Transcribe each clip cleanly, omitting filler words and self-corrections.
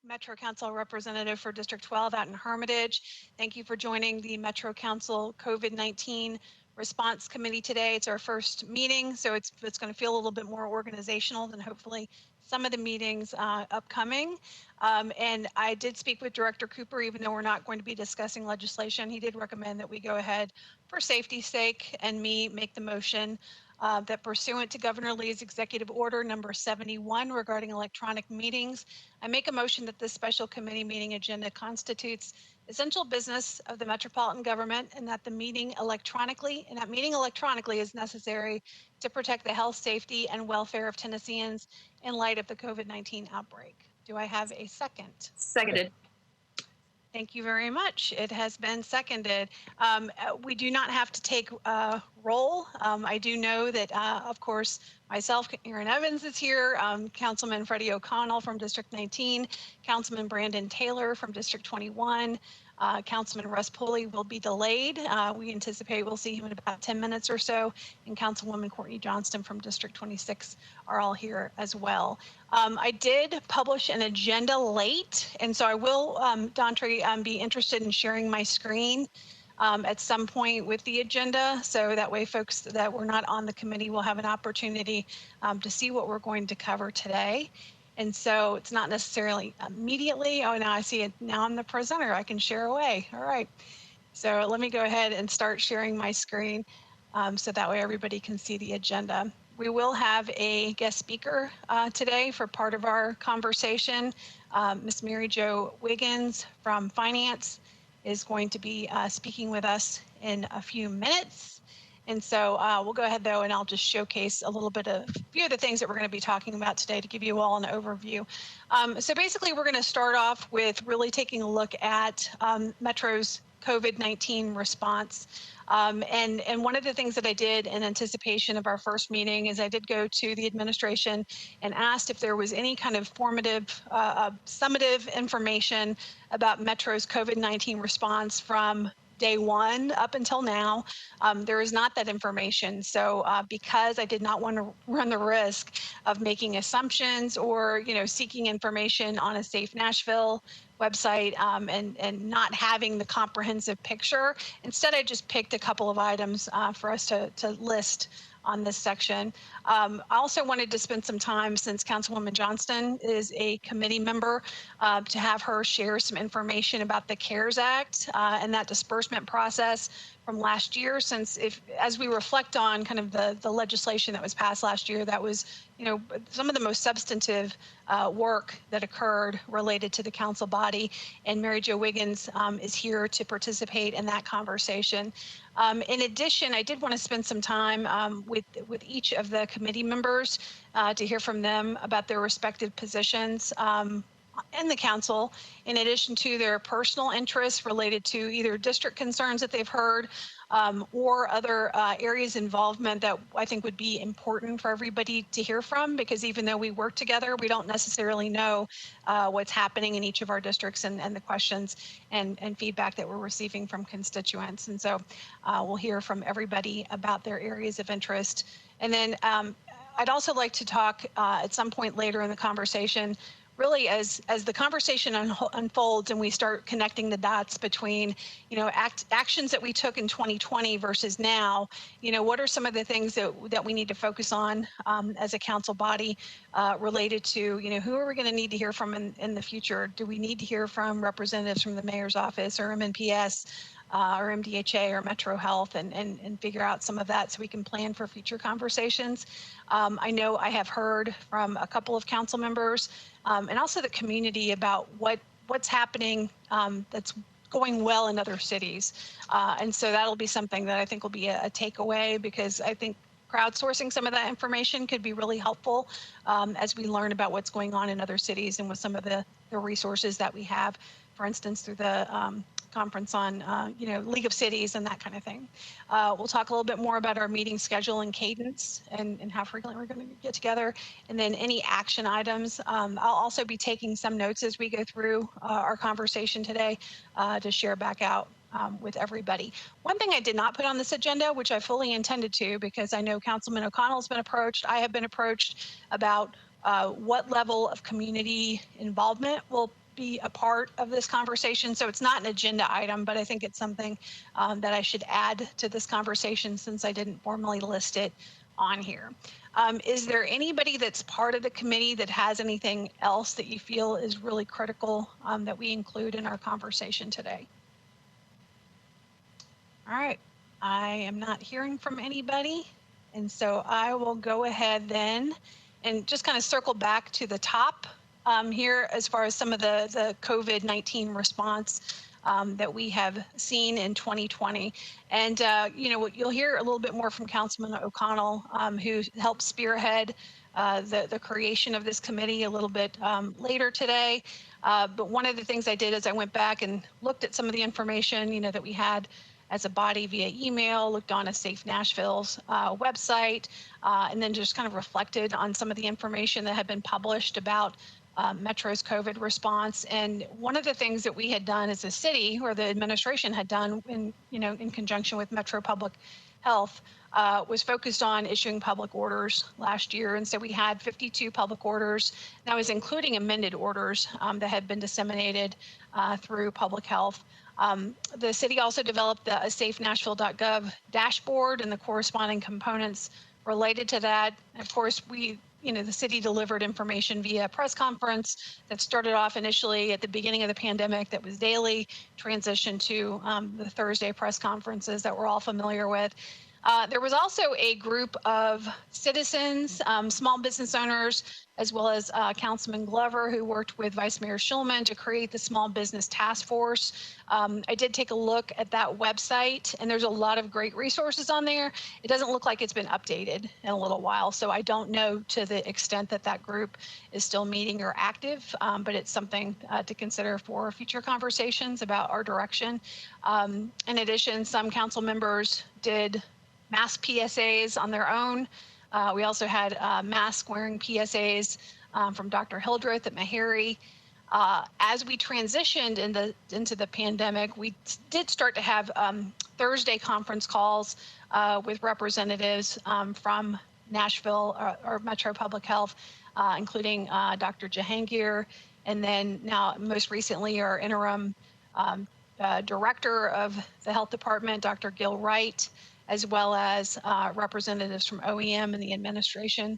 Metro Council representative for District 12 out in Hermitage. Thank you for joining the Metro Council COVID-19 Response Committee today. It's our first meeting, so it's going to feel a little bit more organizational than hopefully some of the meetings upcoming. And I did speak with Director Cooper, even though we're not going to be discussing legislation. He did recommend that we go ahead for safety's sake and me make the motion that pursuant to Governor Lee's executive order number 71 regarding electronic meetings, I make a motion that this special committee meeting agenda constitutes essential business of the metropolitan government and that meeting electronically is necessary to protect the health, safety, and welfare of Tennesseans in light of the COVID-19 outbreak. Do I have a second? Seconded. Thank you very much. It has been seconded. We do not have to take roll. I do know that, of course, myself, Aaron Evans is here, Councilman Freddie O'Connell from District 19, Councilman Brandon Taylor from District 21, Councilman Russ Pulley will be delayed. We anticipate we'll see him in about 10 minutes or so, and Councilwoman Courtney Johnston from District 26 are all here as well. I did publish an agenda late, and so I will, Dontre, be interested in sharing my screen at some point with the agenda, so that way folks that were not on the committee will have an opportunity to see what we're going to cover today. And so it's not necessarily immediately, oh, now I see it, now I'm the presenter, I can share away. All right, so let me go ahead and start sharing my screen so that way everybody can see the agenda. We will have a guest speaker today for part of our conversation. Ms. Mary Jo Wiggins from Finance is going to be speaking with us in a few minutes. And so we'll go ahead though, and I'll just showcase a little bit of a few of the things that we're going to be talking about today to give you all an overview. So basically we're going to start off with really taking a look at Metro's COVID-19 response. And one of the things that I did in anticipation of our first meeting is I did go to the administration and asked if there was any kind of formative, summative information about Metro's COVID-19 response from day one up until now. There is not that information. So because I did not want to run the risk of making assumptions or, seeking information on a Safe Nashville website and not having the comprehensive picture, instead I just picked a couple of items for us to list on this section. I also wanted to spend some time, since Councilwoman Johnston is a committee member, to have her share some information about the CARES Act and that disbursement process from last year, since as we reflect on kind of the legislation that was passed last year, that was, some of the most substantive work that occurred related to the council body, and Mary Jo Wiggins is here to participate in that conversation. In addition, I did want to spend some time with each of the committee members to hear from them about their respective positions in the council, in addition to their personal interests related to either district concerns that they've heard or other areas of involvement that I think would be important for everybody to hear from, because even though we work together, we don't necessarily know what's happening in each of our districts and the questions and feedback that we're receiving from constituents. And so we'll hear from everybody about their areas of interest. And then I'd also like to talk at some point later in the conversation, really as the conversation unfolds and we start connecting the dots between, actions that we took in 2020 versus now, what are some of the things that we need to focus on as a council body related to, who are we going to need to hear from in the future? Do we need to hear from representatives from the mayor's office or MNPS? Or MDHA or Metro Health and figure out some of that so we can plan for future conversations. I know I have heard from a couple of council members and also the community about what's happening that's going well in other cities. And so that'll be something that I think will be a takeaway, because I think crowdsourcing some of that information could be really helpful as we learn about what's going on in other cities and with some of the resources that we have, for instance, through the conference on, League of Cities and that kind of thing. We'll talk a little bit more about our meeting schedule and cadence and how frequently we're going to get together, and then any action items. I'll also be taking some notes as we go through our conversation today to share back out with everybody. One thing I did not put on this agenda, which I fully intended to, because I know Councilman O'Connell's been approached, I have been approached about what level of community involvement will be a part of this conversation. So it's not an agenda item, but I think it's something that I should add to this conversation since I didn't formally list it on here. Is there anybody that's part of the committee that has anything else that you feel is really critical that we include in our conversation today? All right, I am not hearing from anybody. And so I will go ahead then and just kind of circle back to the top here as far as some of the COVID-19 response that we have seen in 2020. And, you'll hear a little bit more from Councilman O'Connell, who helped spearhead the creation of this committee a little bit later today. But one of the things I did is I went back and looked at some of the information, that we had as a body via email, looked on a Safe Nashville's website, and then just kind of reflected on some of the information that had been published about Metro's COVID response. And one of the things that we had done as a city, or the administration had done in conjunction with Metro Public Health, was focused on issuing public orders last year. And so we had 52 public orders. That was including amended orders that had been disseminated through public health. The city also developed a safenashville.gov dashboard and the corresponding components related to that. And of course, the city delivered information via press conference that started off initially at the beginning of the pandemic that was daily, transitioned to the Thursday press conferences that we're all familiar with. There was also a group of citizens, small business owners, as well as Councilman Glover, who worked with Vice Mayor Schulman to create the Small Business Task Force. I did take a look at that website, and there's a lot of great resources on there. It doesn't look like it's been updated in a little while, so I don't know to the extent that that group is still meeting or active, but it's something to consider for future conversations about our direction. In addition, some council members did mask PSAs on their own. We also had mask wearing PSAs from Dr. Hildreth at Meharry. As we transitioned into the pandemic, we did start to have Thursday conference calls with representatives from Nashville or Metro Public Health, including Dr. Jahangir, and then now most recently our interim director of the health department, Dr. Gil Wright, as well as representatives from OEM and the administration.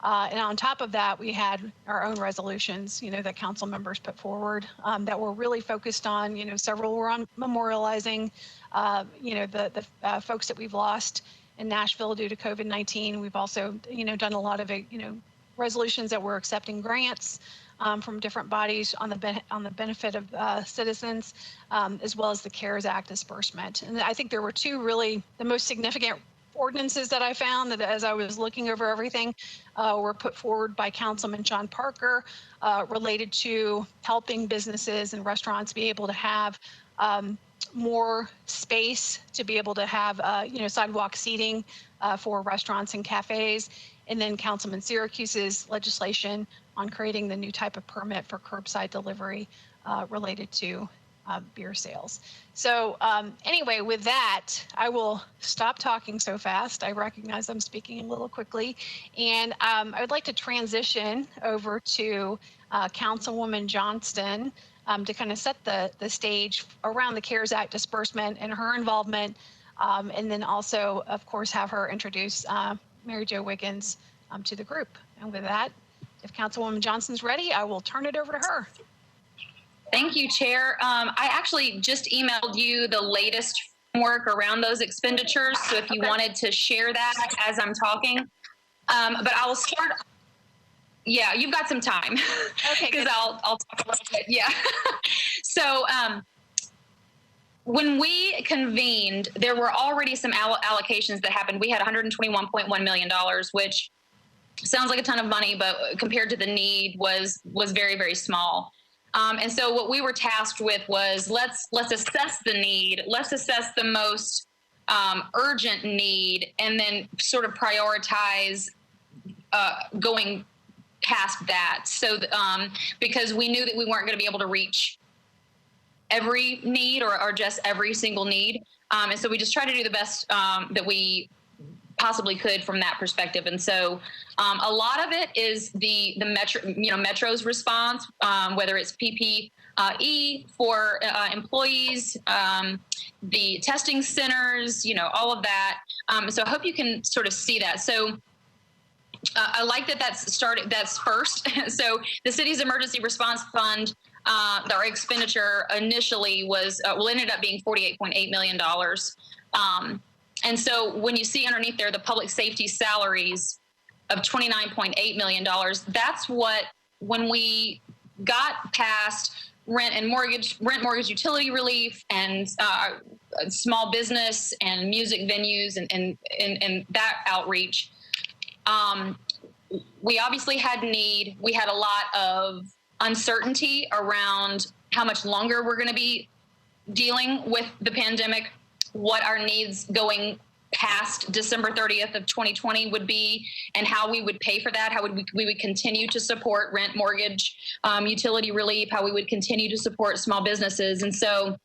And on top of that, we had our own resolutions, that council members put forward that were really focused on, several were on memorializing, the folks that we've lost in Nashville due to COVID-19. We've also, done a lot of, resolutions that were accepting grants from different bodies on the benefit of citizens, as well as the CARES Act disbursement. And I think there were two really the most significant ordinances that I found that as I was looking over everything were put forward by Councilman John Parker related to helping businesses and restaurants be able to have more space to be able to have sidewalk seating for restaurants and cafes. And then Councilman Syracuse's legislation on creating the new type of permit for curbside delivery related to beer sales. So anyway, with that, I will stop talking so fast. I recognize I'm speaking a little quickly. And I would like to transition over to Councilwoman Johnston to kind of set the stage around the CARES Act disbursement and her involvement, and then also, of course, have her introduce Mary Jo Wiggins to the group. And with that, if Councilwoman Johnston's ready, I will turn it over to her. Thank you, Chair. I actually just emailed you the latest framework around those expenditures, so if you wanted to share that as I'm talking. But I will start. Yeah, you've got some time. Okay, because I'll talk a little bit. Yeah. So when we convened, there were already some allocations that happened. We had $121.1 million, which sounds like a ton of money, but compared to the need was very, very small. And so what we were tasked with was let's assess the need, let's assess the most urgent need, and then sort of prioritize going past that. So because we knew that we weren't going to be able to reach every need or just every single need. And so we just try to do the best that we possibly could from that perspective. And so a lot of it is the Metro's response, whether it's PPE for employees, the testing centers, all of that. So I hope you can sort of see that. So I like that that's first. So the city's emergency response fund, our expenditure initially was, ended up being $48.8 million. And so when you see underneath there, the public safety salaries of $29.8 million, that's what, when we got past rent mortgage utility relief and small business and music venues and that outreach, we obviously had need. We had a lot of uncertainty around how much longer we're going to be dealing with the pandemic, what our needs going past December 30th of 2020 would be, and how we would pay for that, how we would continue to support rent, mortgage, utility relief, how we would continue to support small businesses. And so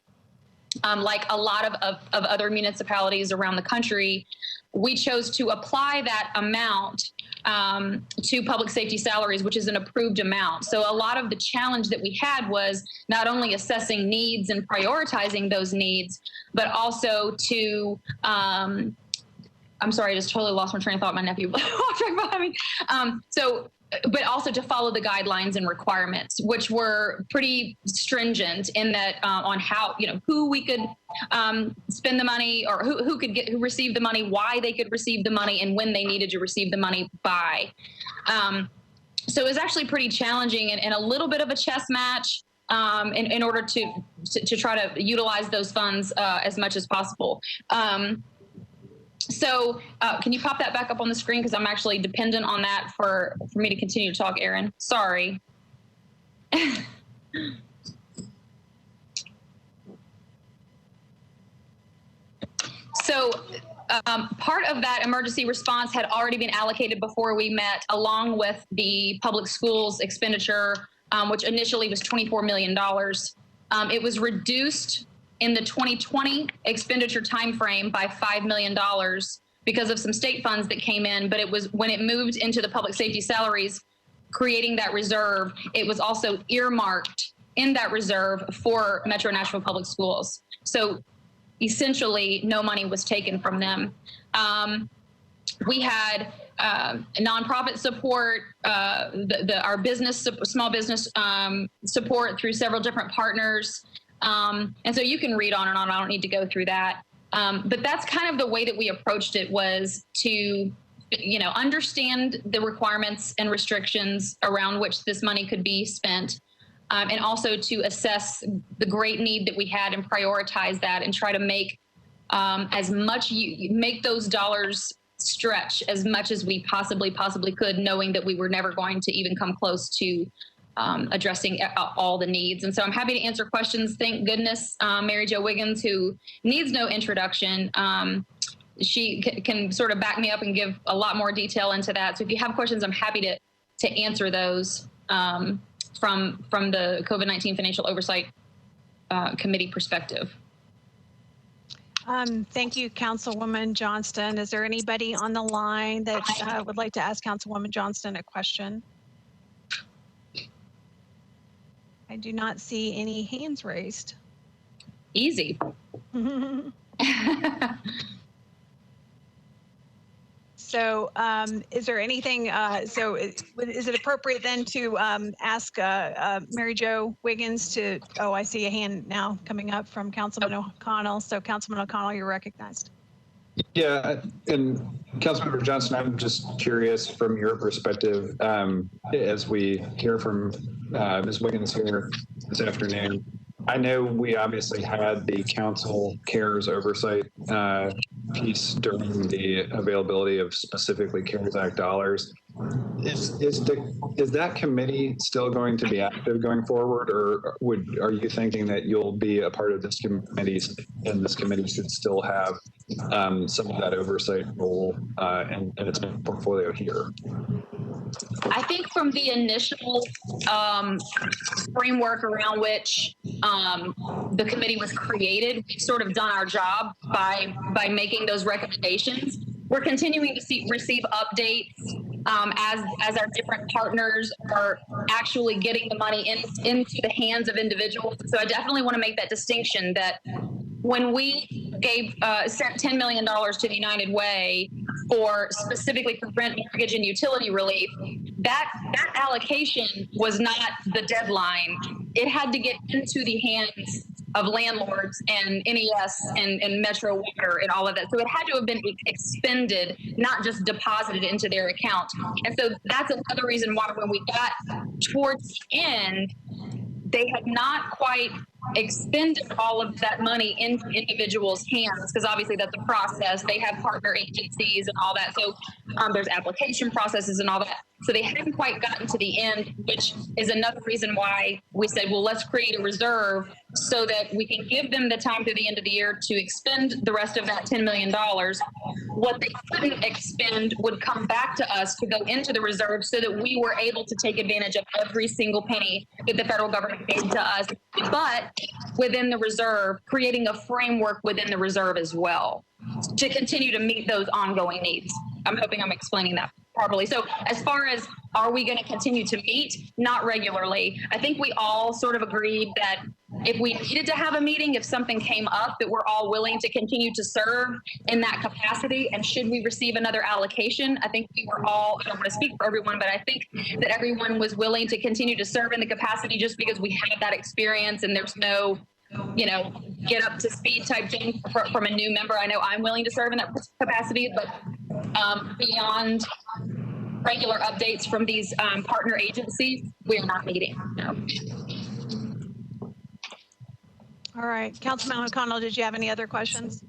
like a lot of other municipalities around the country, we chose to apply that amount to public safety salaries, which is an approved amount. So a lot of the challenge that we had was not only assessing needs and prioritizing those needs, but also to, I'm sorry, I just totally lost my train of thought. My nephew walked right behind me. But also to follow the guidelines and requirements, which were pretty stringent in that on how, who we could spend the money, or who receive the money, why they could receive the money, and when they needed to receive the money by. So it was actually pretty challenging and a little bit of a chess match in order to try to utilize those funds as much as possible. So can you pop that back up on the screen? Because I'm actually dependent on that for me to continue to talk, Aaron. Sorry. So part of that emergency response had already been allocated before we met, along with the public schools expenditure, which initially was $24 million. It was reduced in the 2020 expenditure timeframe by $5 million because of some state funds that came in. But it was when it moved into the public safety salaries, creating that reserve, it was also earmarked in that reserve for Metro Nashville Public Schools. So essentially no money was taken from them. We had nonprofit support, our small business support through several different partners. And so you can read on and on. I don't need to go through that. But that's kind of the way that we approached it, was to, understand the requirements and restrictions around which this money could be spent. And also to assess the great need that we had and prioritize that and try to make make those dollars stretch as much as we possibly could, knowing that we were never going to even come close to addressing all the needs. And so I'm happy to answer questions. Thank goodness, Mary Jo Wiggins, who needs no introduction, she can sort of back me up and give a lot more detail into that. So if you have questions, I'm happy to answer those from the COVID-19 Financial Oversight Committee perspective. Thank you, Councilwoman Johnston. Is there anybody on the line that would like to ask Councilwoman Johnston a question? I do not see any hands raised. Easy. So is there anything, is it appropriate then to ask Mary Jo Wiggins to, I see a hand now coming up from Councilman O'Connell. So Councilman O'Connell, you're recognized. Yeah, and Councilmember Johnston, I'm just curious from your perspective, as we hear from Ms. Wiggins here this afternoon. I know we obviously had the council CARES oversight piece during the availability of specifically CARES Act dollars. Is that committee still going to be active going forward, or are you thinking that you'll be a part of this committee, and this committee should still have some of that oversight role in its portfolio here? I think from the initial framework around which the committee was created, we've sort of done our job by making those recommendations. we're continuing to receive updates as our different partners are actually getting the money into the hands of individuals. So I definitely want to make that distinction that when we sent $10 million to the United Way specifically for rent, mortgage, and utility relief, that allocation was not the deadline. It had to get into the hands of landlords and NES and Metro Water and all of that. So it had to have been expended, not just deposited into their account. And so that's another reason why when we got towards the end, they had not quite expended all of that money into individuals' hands, because obviously that's a process. They have partner agencies and all that. So there's application processes and all that. So they hadn't quite gotten to the end, which is another reason why we said, well, let's create a reserve so that we can give them the time through the end of the year to expend the rest of that $10 million. What they couldn't expend would come back to us to go into the reserve so that we were able to take advantage of every single penny that the federal government gave to us, but within the reserve, creating a framework within the reserve as well to continue to meet those ongoing needs. I'm hoping I'm explaining that properly. So as far as are we going to continue to meet? Not regularly. I think we all sort of agreed that if we needed to have a meeting, if something came up, that we're all willing to continue to serve in that capacity. And should we receive another allocation, I think we were all, I don't want to speak for everyone, but I think that everyone was willing to continue to serve in the capacity just because we had that experience and there's no, get up to speed type thing from a new member. I know I'm willing to serve in that capacity, but beyond regular updates from these partner agencies, we are not meeting. No. All right, Councilman O'Connell, did you have any other questions?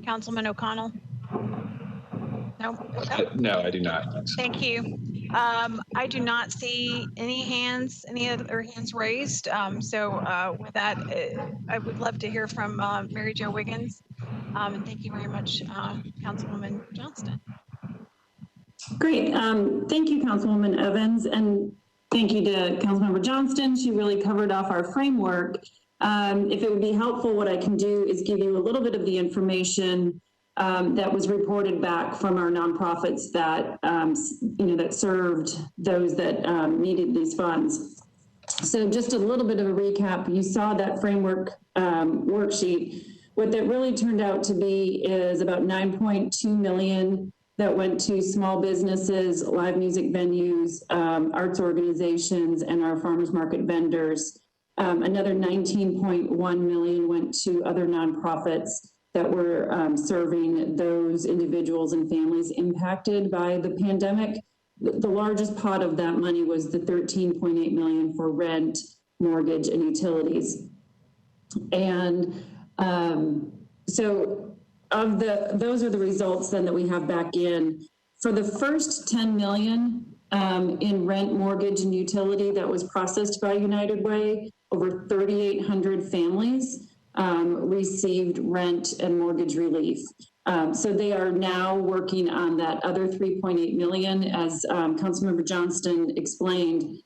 Councilman O'Connell? No? No, I do not. Thank you. I do not see any other hands raised. So with that, I would love to hear from Mary Jo Wiggins. And thank you very much, Councilwoman Johnston. Great. Thank you, Councilwoman Evans. And thank you to Councilmember Johnston. She really covered off our framework. If it would be helpful, what I can do is give you a little bit of the information that was reported back from our nonprofits that, that served those that needed these funds. So just a little bit of a recap. You saw that framework worksheet. What that really turned out to be is about $9.2 million that went to small businesses, live music venues, arts organizations, and our farmers market vendors. Another $19.1 million went to other nonprofits that were serving those individuals and families impacted by the pandemic. The largest pot of that money was the $13.8 million for rent, mortgage, and utilities. And so those are the results then that we have back in. For the first $10 million in rent, mortgage, and utility that was processed by United Way, over 3,800 families received rent and mortgage relief. So they are now working on that other 3.8 million. As Councilmember Johnston explained,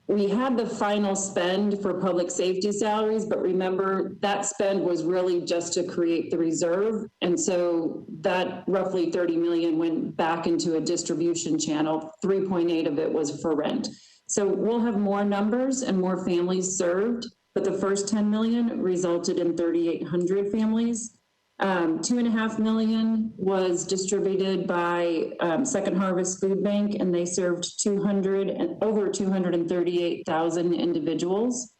we had the final spend for public safety salaries, but remember that spend was really just to create the reserve. And so that roughly 30 million went back into a distribution channel. 3.8 of it was for rent. So we'll have more numbers and more families served, but the first 10 million resulted in 3,800 families. 2.5 million was distributed by Second Harvest Food Bank, and they served over 238,000 individuals.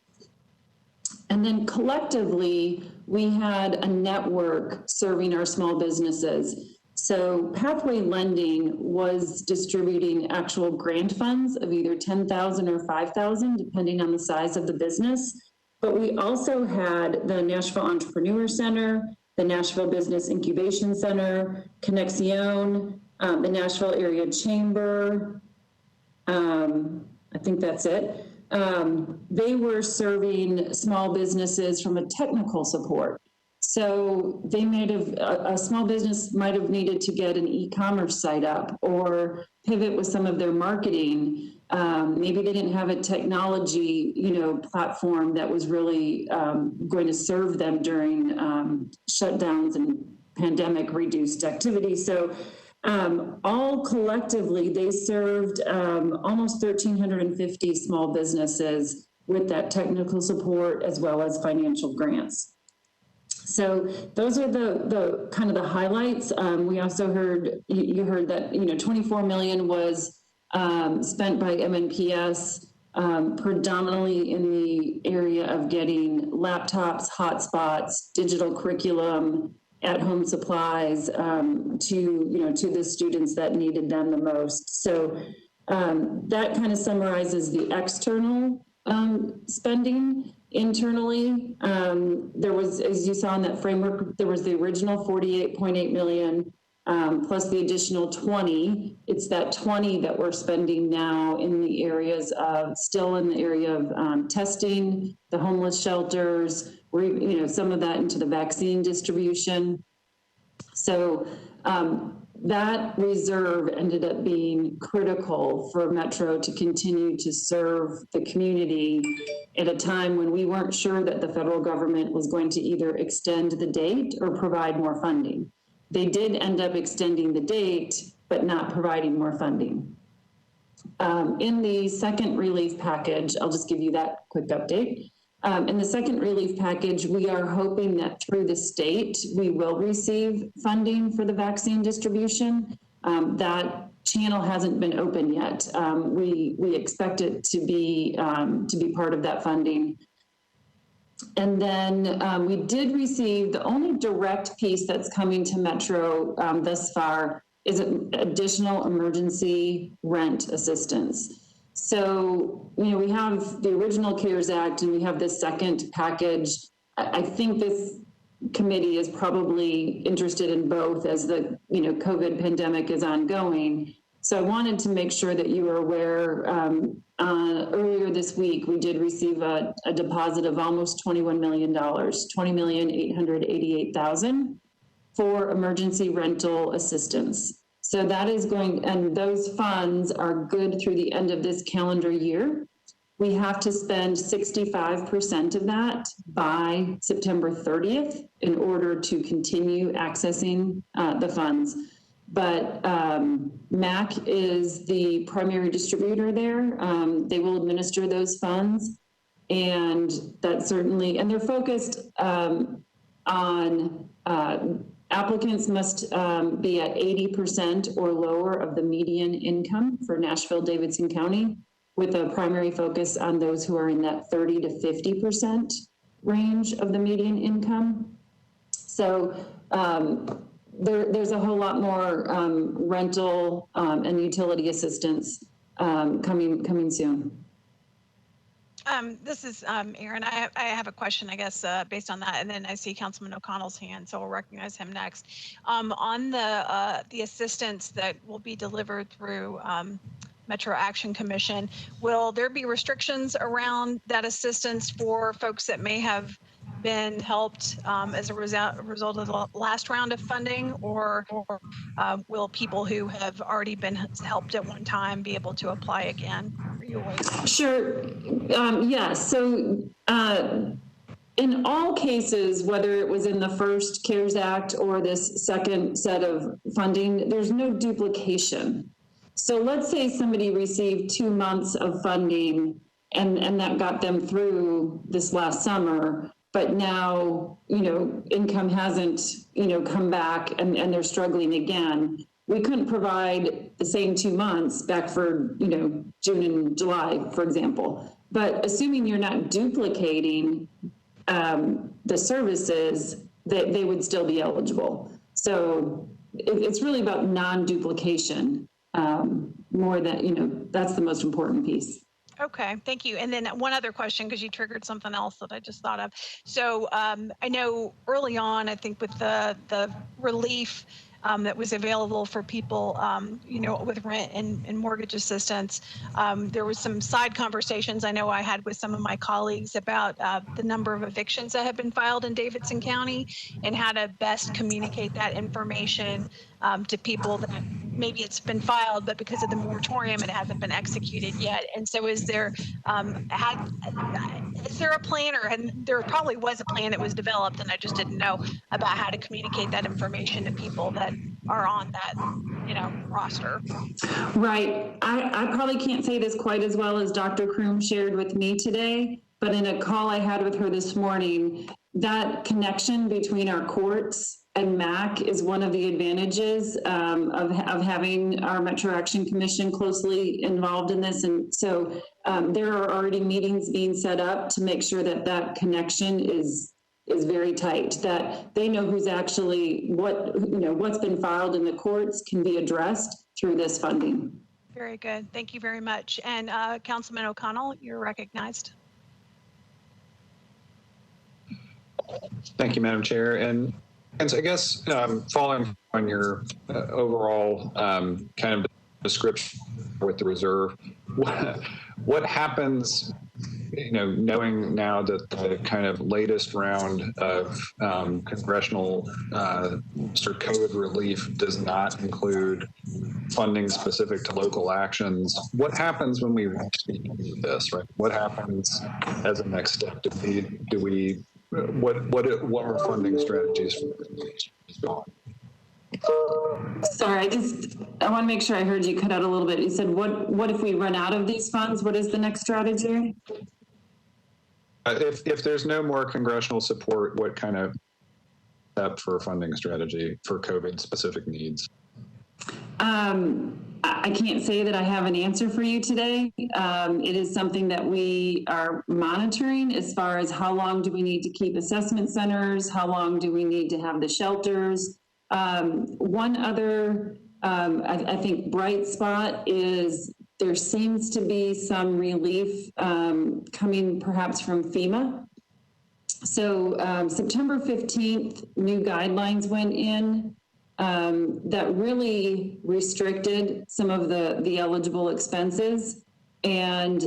And then collectively, we had a network serving our small businesses. So Pathway Lending was distributing actual grant funds of either 10,000 or 5,000, depending on the size of the business. But we also had the Nashville Entrepreneur Center, the Nashville Business Incubation Center, Conexion, the Nashville Area Chamber. I think that's it. They were serving small businesses from a technical support. So they a small business might have needed to get an e-commerce site up or pivot with some of their marketing. Maybe they didn't have a technology, platform that was really going to serve them during shutdowns and pandemic reduced activity. So all collectively, they served almost 1,350 small businesses with that technical support as well as financial grants. So those are the kind of the highlights. We also heard, you heard that, 24 million was spent by MNPS, predominantly in the area of getting laptops, hotspots, digital curriculum, at-home supplies to the students that needed them the most. So that kind of summarizes the external spending. Internally, there was, as you saw in that framework, there was the original 48.8 million plus the additional 20. It's that 20 that we're spending now in the areas of, still in the area of testing, the homeless shelters, some of that into the vaccine distribution. So that reserve ended up being critical for Metro to continue to serve the community at a time when we weren't sure that the federal government was going to either extend the date or provide more funding. They did end up extending the date, but not providing more funding. In the second relief package, I'll just give you that quick update. In the second relief package, we are hoping that through the state, we will receive funding for the vaccine distribution. That channel hasn't been open yet. We expect it to be part of that funding. And then we did receive, the only direct piece that's coming to Metro thus far is an additional emergency rent assistance. So, we have the original CARES Act and we have this second package. I think this committee is probably interested in both as the, COVID pandemic is ongoing. So I wanted to make sure that you were aware, earlier this week, we did receive a deposit of almost $21 million, $20,888,000 for emergency rental assistance. So that is going, and those funds are good through the end of this calendar year. We have to spend 65% of that by September 30th in order to continue accessing the funds. But MAC is the primary distributor there. They will administer those funds, and that certainly, and they're focused on applicants must be at 80% or lower of the median income for Nashville, Davidson County, with a primary focus on those who are in that 30 to 50% range of the median income. So there's a whole lot more rental and utility assistance coming soon. This is Erin. I have a question, I guess, based on that, and then I see Councilman O'Connell's hand, so we'll recognize him next. On the assistance that will be delivered through Metro Action Commission, will there be restrictions around that assistance for folks that may have been helped as a result of the last round of funding, or will people who have already been helped at one time be able to apply again? Sure. Yes. So in all cases, whether it was in the first CARES Act or this second set of funding, there's no duplication. So let's say somebody received 2 months of funding and that got them through this last summer, but now, income hasn't, come back and they're struggling again. We couldn't provide the same 2 months back for, June and July, for example. But assuming you're not duplicating the services, that they would still be eligible. So it's really about non-duplication more than, that's the most important piece. Okay, thank you. And then one other question, because you triggered something else that I just thought of. So I know early on, I think with the relief that was available for people, with rent and mortgage assistance, there was some side conversations I know I had with some of my colleagues about the number of evictions that have been filed in Davidson County and how to best communicate that information to people that maybe it's been filed, but because of the moratorium, it hasn't been executed yet. And so is there a plan, or there probably was a plan that was developed and I just didn't know about how to communicate that information to people that are on that, roster? Right. I probably can't say this quite as well as Dr. Kroom shared with me today, but in a call I had with her this morning, that connection between our courts and MAC is one of the advantages of having our Metro Action Commission closely involved in this. And so there are already meetings being set up to make sure that that connection is very tight, that they know who's actually, what's been filed in the courts can be addressed through this funding. Very good. Thank you very much. And Councilman O'Connell, you're recognized. Thank you, Madam Chair. And so I guess following on your overall kind of description with the reserve, what happens, knowing now that the kind of latest round of congressional sort of COVID relief does not include funding specific to local actions, what happens when we reach this, right? What happens as a next step? What are funding strategies for Sorry, I want to make sure I heard you cut out a little bit. You said, what if we run out of these funds? What is the next strategy? If there's no more congressional support, what kind of step for funding strategy for COVID specific needs? I can't say that I have an answer for you today. It is something that we are monitoring as far as how long do we need to keep assessment centers? How long do we need to have the shelters? One other, I think, bright spot is there seems to be some relief coming perhaps from FEMA. So September 15th, new guidelines went in that really restricted some of the eligible expenses, and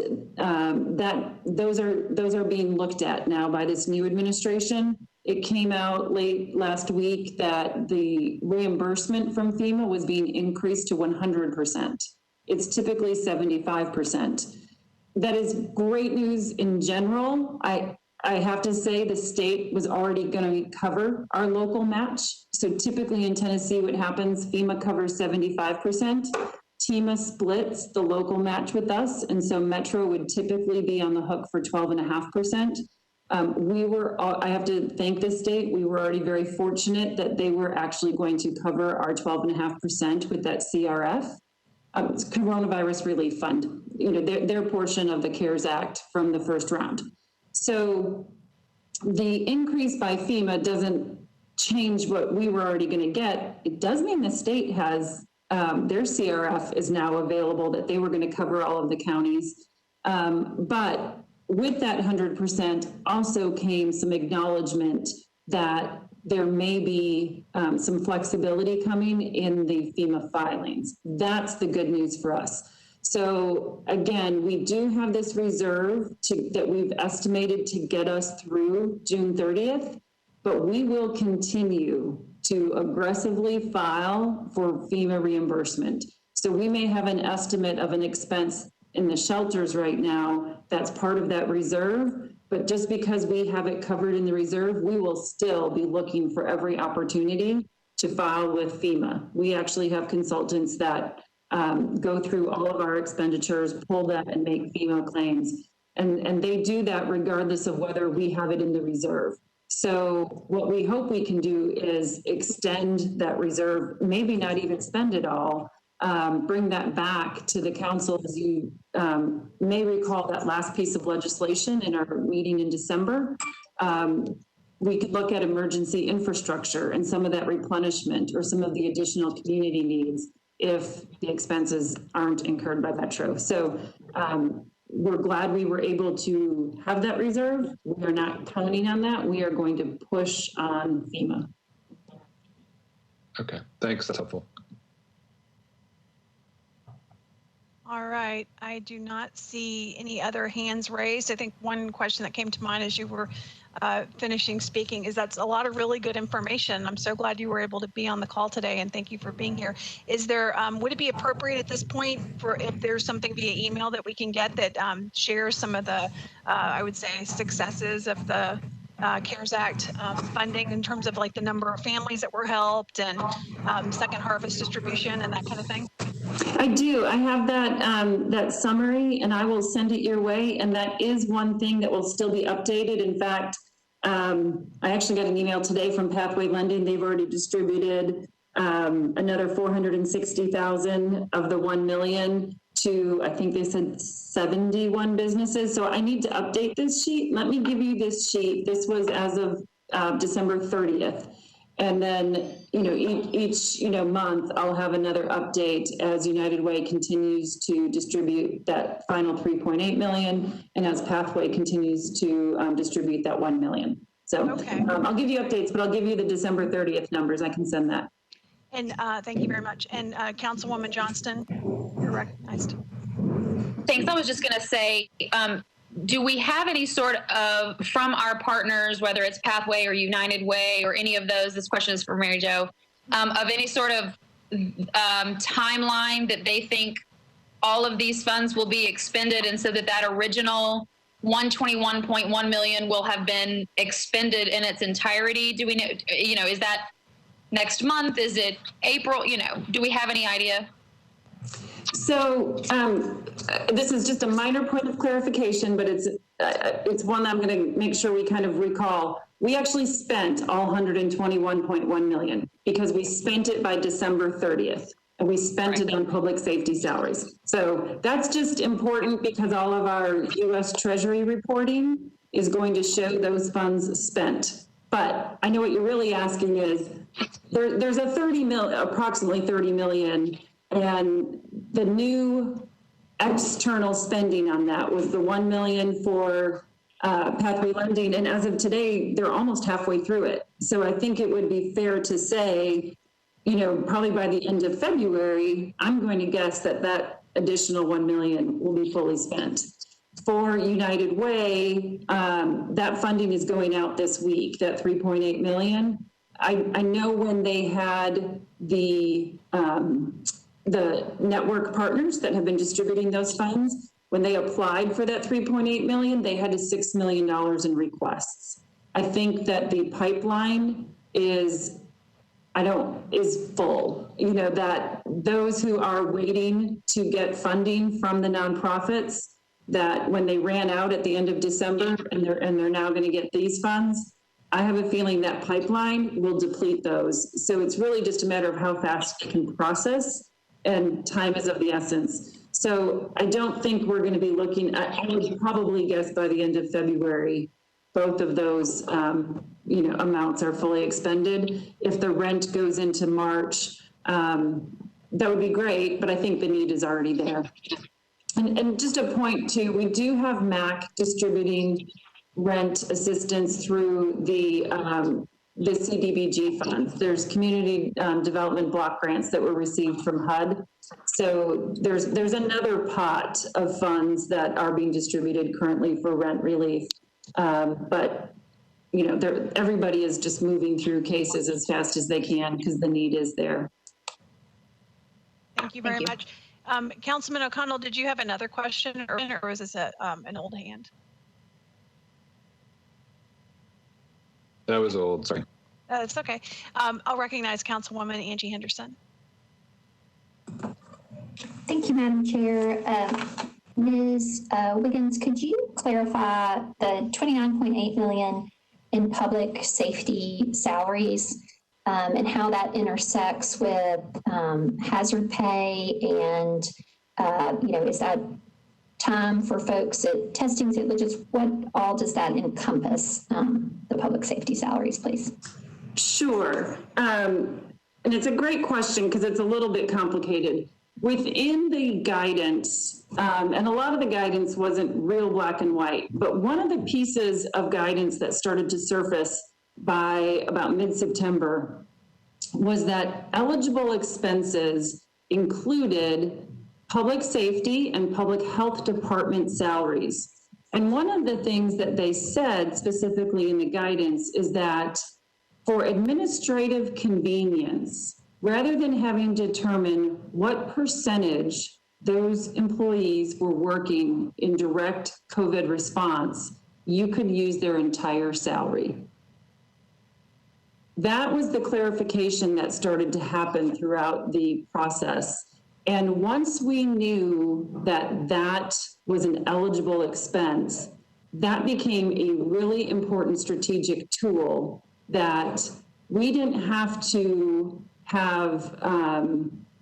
those are being looked at now by this new administration. It came out late last week that the reimbursement from FEMA was being increased to 100%. It's typically 75%. That is great news in general. I have to say the state was already going to cover our local match. So typically in Tennessee, what happens, FEMA covers 75%. TEMA splits the local match with us. And so Metro would typically be on the hook for 12.5%. I have to thank the state. We were already very fortunate that they were actually going to cover our 12.5% with that CRF, Coronavirus Relief Fund, their portion of the CARES Act from the first round. So the increase by FEMA doesn't change what we were already going to get. It does mean the state has their CRF is now available, that they were going to cover all of the counties. But with that 100% also came some acknowledgement that there may be some flexibility coming in the FEMA filings. That's the good news for us. So again, we do have this reserve that we've estimated to get us through June 30th, but we will continue to aggressively file for FEMA reimbursement. So we may have an estimate of an expense in the shelters right now that's part of that reserve, but just because we have it covered in the reserve, we will still be looking for every opportunity to file with FEMA. We actually have consultants that go through all of our expenditures, pull them, and make FEMA claims. And they do that regardless of whether we have it in the reserve. So what we hope we can do is extend that reserve, maybe not even spend it all, bring that back to the council. As you may recall, that last piece of legislation in our meeting in December, we could look at emergency infrastructure and some of that replenishment or some of the additional community needs if the expenses aren't incurred by Metro. So we're glad we were able to have that reserve. We are not counting on that. We are going to push on FEMA. Okay, thanks. That's helpful. All right. I do not see any other hands raised. I think one question that came to mind as you were finishing speaking is that's a lot of really good information. I'm so glad you were able to be on the call today, and thank you for being here. Is there, would it be appropriate at this point for if there's something via email that we can get that shares some of the, I would say, successes of the CARES Act funding in terms of like the number of families that were helped and second harvest distribution and that kind of thing? I do. I have that that summary, and I will send it your way. And that is one thing that will still be updated. In fact, I actually got an email today from Pathway Lending. They've already distributed another 460,000 of the 1 million to, I think they said 71 businesses. So I need to update this sheet. Let me give you this sheet. This was as of December 30th. And then, each, month I'll have another update as United Way continues to distribute that final 3.8 million and as Pathway continues to distribute that 1 million. So okay. I'll give you updates, but I'll give you the December 30th numbers. I can send that. And thank you very much. And Councilwoman Johnston, you're recognized. Thanks. I was just going to say, do we have any sort of, from our partners, whether it's Pathway or United Way or any of those, this question is for Mary Jo, of any sort of timeline that they think all of these funds will be expended, and so that original 121.1 million will have been expended in its entirety? Do we know, is that next month? Is it April? Do we have any idea? So this is just a minor point of clarification, but it's one I'm going to make sure we kind of recall. We actually spent all 121.1 million because we spent it by December 30th, and we spent it on public safety salaries. So that's just important because all of our U.S. Treasury reporting is going to show those funds spent. But I know what you're really asking is there's a approximately 30 million. And the new external spending on that was the 1 million for Pathway Lending. And as of today, they're almost halfway through it. So I think it would be fair to say, probably by the end of February, I'm going to guess that additional 1 million will be fully spent. For United Way, that funding is going out this week, that 3.8 million. I know when they had the network partners that have been distributing those funds, when they applied for that 3.8 million, they had $6 million in requests. I think that the pipeline is full, that those who are waiting to get funding from the nonprofits, that when they ran out at the end of December and they're now going to get these funds, I have a feeling that pipeline will deplete those. So it's really just a matter of how fast you can process, and time is of the essence. So I don't think we're going to be looking at, I would probably guess by the end of February, both of those amounts are fully expended. If the rent goes into March, that would be great, but I think the need is already there. And just a point too, we do have MAC distributing rent assistance through the CDBG funds. There's community development block grants that were received from HUD. So there's another pot of funds that are being distributed currently for rent relief. But everybody is just moving through cases as fast as they can because the need is there. Thank you very much. Councilman O'Connell, did you have another question, or was this an old hand? That was old, sorry. It's okay. I'll recognize Councilwoman Angie Henderson. Thank you, Madam Chair. Ms. Wiggins, could you clarify the 29.8 million in public safety salaries and how that intersects with hazard pay, and is that time for folks at testing? Just what all does that encompass, the public safety salaries, please? Sure. And it's a great question because it's a little bit complicated. Within the guidance, and a lot of the guidance wasn't real black and white, but one of the pieces of guidance that started to surface by about mid-September was that eligible expenses included public safety and public health department salaries. And one of the things that they said specifically in the guidance is that for administrative convenience, rather than having to determine what percentage those employees were working in direct COVID response, you could use their entire salary. That was the clarification that started to happen throughout the process. And once we knew that that was an eligible expense, that became a really important strategic tool that we didn't have to have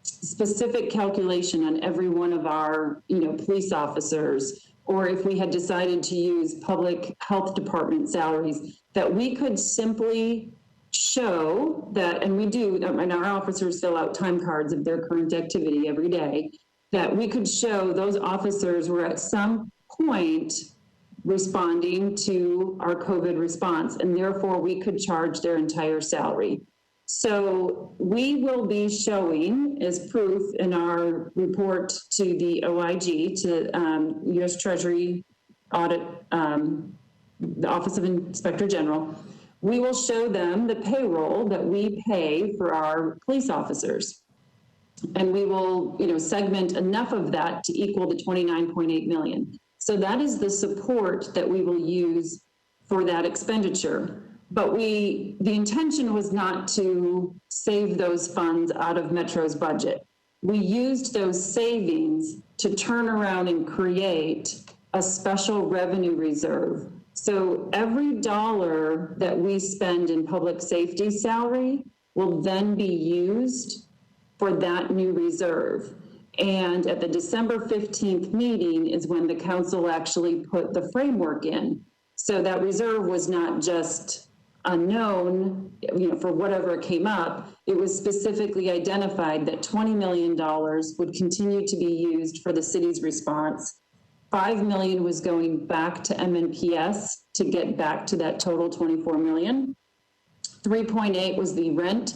specific calculation on every one of our, police officers, or if we had decided to use public health department salaries, that we could simply show that, and we do, and our officers fill out time cards of their current activity every day, that we could show those officers were at some point responding to our COVID response, and therefore we could charge their entire salary. So we will be showing as proof in our report to the OIG, to U.S. Treasury Audit, the Office of Inspector General, we will show them the payroll that we pay for our police officers. And we will, segment enough of that to equal the 29.8 million. So that is the support that we will use for that expenditure. But the intention was not to save those funds out of Metro's budget. We used those savings to turn around and create a special revenue reserve. So every dollar that we spend in public safety salary will then be used for that new reserve. And at the December 15th meeting is when the council actually put the framework in. So that reserve was not just unknown, for whatever came up. It was specifically identified that $20 million would continue to be used for the city's response. $5 million was going back to MNPS to get back to that total 24 million. 3.8 was the rent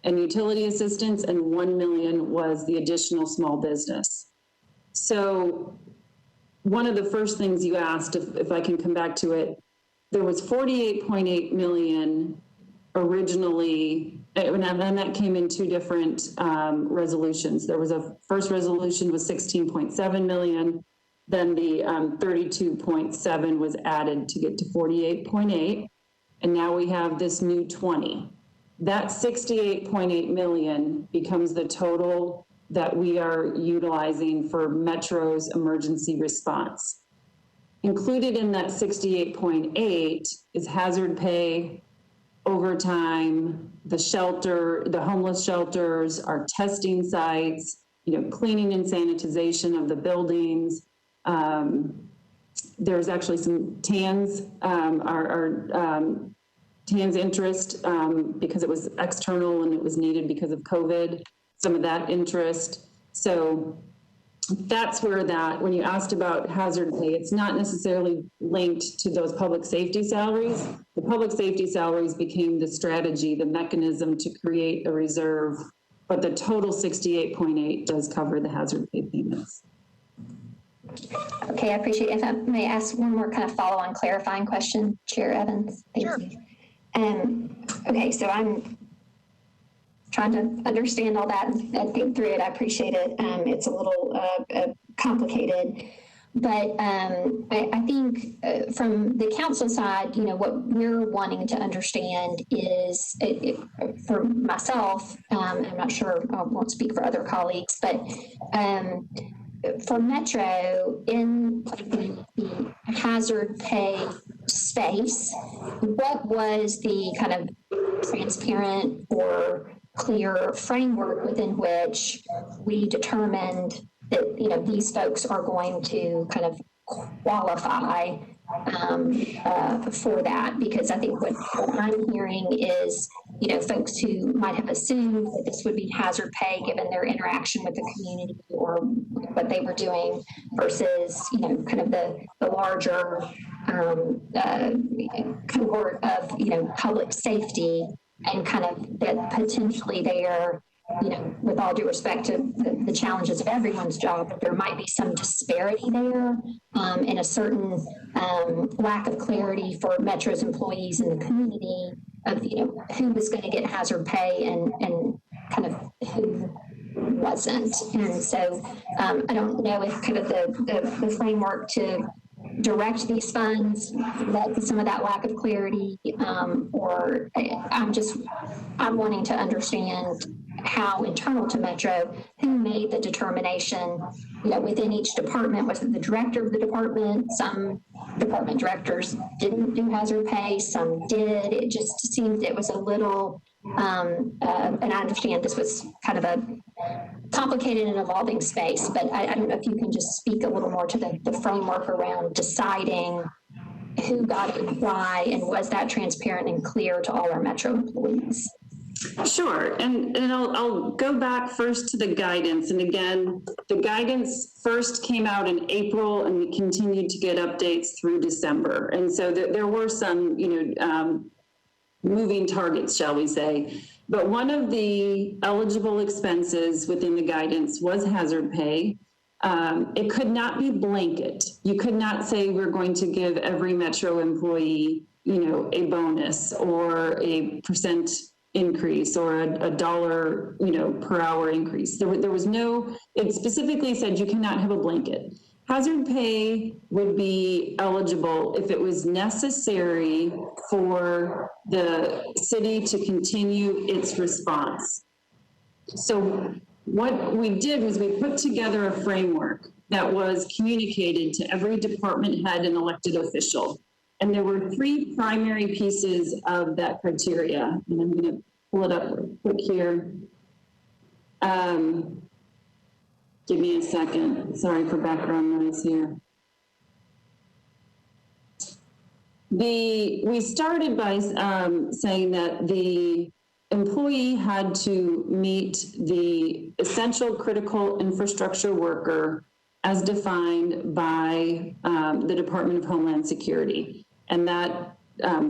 and utility assistance, and 1 million was the additional small business. So one of the first things you asked, if I can come back to it, there was 48.8 million originally, and that came in two different resolutions. There was a first resolution was 16.7 million, then the 32.7 was added to get to 48.8, and now we have this new 20. That 68.8 million becomes the total that we are utilizing for Metro's emergency response. Included in that 68.8 is hazard pay, overtime, the shelter, the homeless shelters, our testing sites, cleaning and sanitization of the buildings. There's actually some TANS, our TANS interest, because it was external and it was needed because of COVID, some of that interest. So that's where when you asked about hazard pay, it's not necessarily linked to those public safety salaries. The public safety salaries became the strategy, the mechanism to create a reserve, but the total 68.8 does cover the hazard pay payments. Okay, I appreciate it. If I may ask one more kind of follow-on clarifying question, Chair Evans. Thank you. Okay, so I'm trying to understand all that and think through it. I appreciate it. It's a little complicated, but I think from the council side, what we're wanting to understand is, for myself, I'm not sure, I won't speak for other colleagues, but for Metro, in the hazard pay space, what was the kind of transparent or clear framework within which we determined that these folks are going to kind of qualify for that? Because I think what I'm hearing is folks who might have assumed that this would be hazard pay given their interaction with the community or what they were doing versus kind of the larger cohort of public safety, and kind of that potentially there with all due respect to the challenges of everyone's job, there might be some disparity there and a certain lack of clarity for Metro's employees in the community of, who was going to get hazard pay and kind of who wasn't. And so I don't know if kind of the framework to direct these funds led to some of that lack of clarity, or I'm wanting to understand how internal to Metro, who made the determination, within each department. Was it the director of the department? Some department directors didn't do hazard pay, some did. It just seemed it was a little, and I understand this was kind of a complicated and evolving space, but I don't know if you can just speak a little more to the framework around deciding who got it and why, and was that transparent and clear to all our Metro employees? Sure, and I'll go back first to the guidance. And again, the guidance first came out in April, and we continued to get updates through December. And so there were some, moving targets, shall we say. But one of the eligible expenses within the guidance was hazard pay. It could not be blanket. You could not say we're going to give every Metro employee, a bonus or a percent increase or a dollar, per hour increase. There was no, it specifically said you cannot have a blanket. Hazard pay would be eligible if it was necessary for the city to continue its response. So what we did was we put together a framework that was communicated to every department head and elected official. And there were three primary pieces of that criteria. And I'm going to pull it up real quick here. Give me a second. Sorry for background noise here. We started by saying that the employee had to meet the essential critical infrastructure worker as defined by the Department of Homeland Security. And that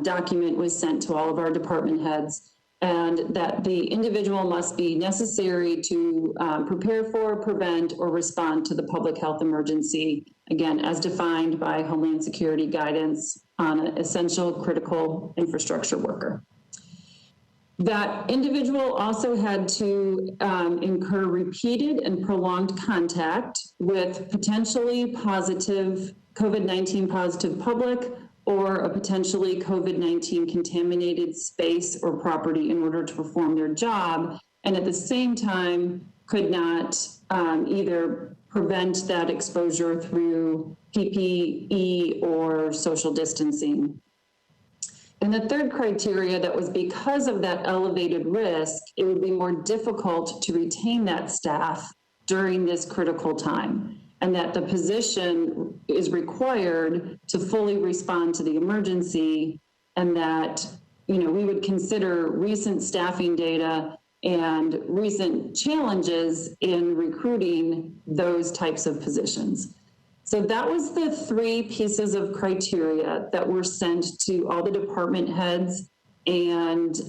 document was sent to all of our department heads, and that the individual must be necessary to prepare for, prevent, or respond to the public health emergency, again, as defined by Homeland Security guidance on an essential critical infrastructure worker. That individual also had to incur repeated and prolonged contact with potentially positive COVID-19 positive public or a potentially COVID-19 contaminated space or property in order to perform their job, and at the same time could not either prevent that exposure through PPE or social distancing. And the third criteria that was because of that elevated risk, it would be more difficult to retain that staff during this critical time, and that the position is required to fully respond to the emergency, and that, we would consider recent staffing data and recent challenges in recruiting those types of positions. So that was the three pieces of criteria that were sent to all the department heads and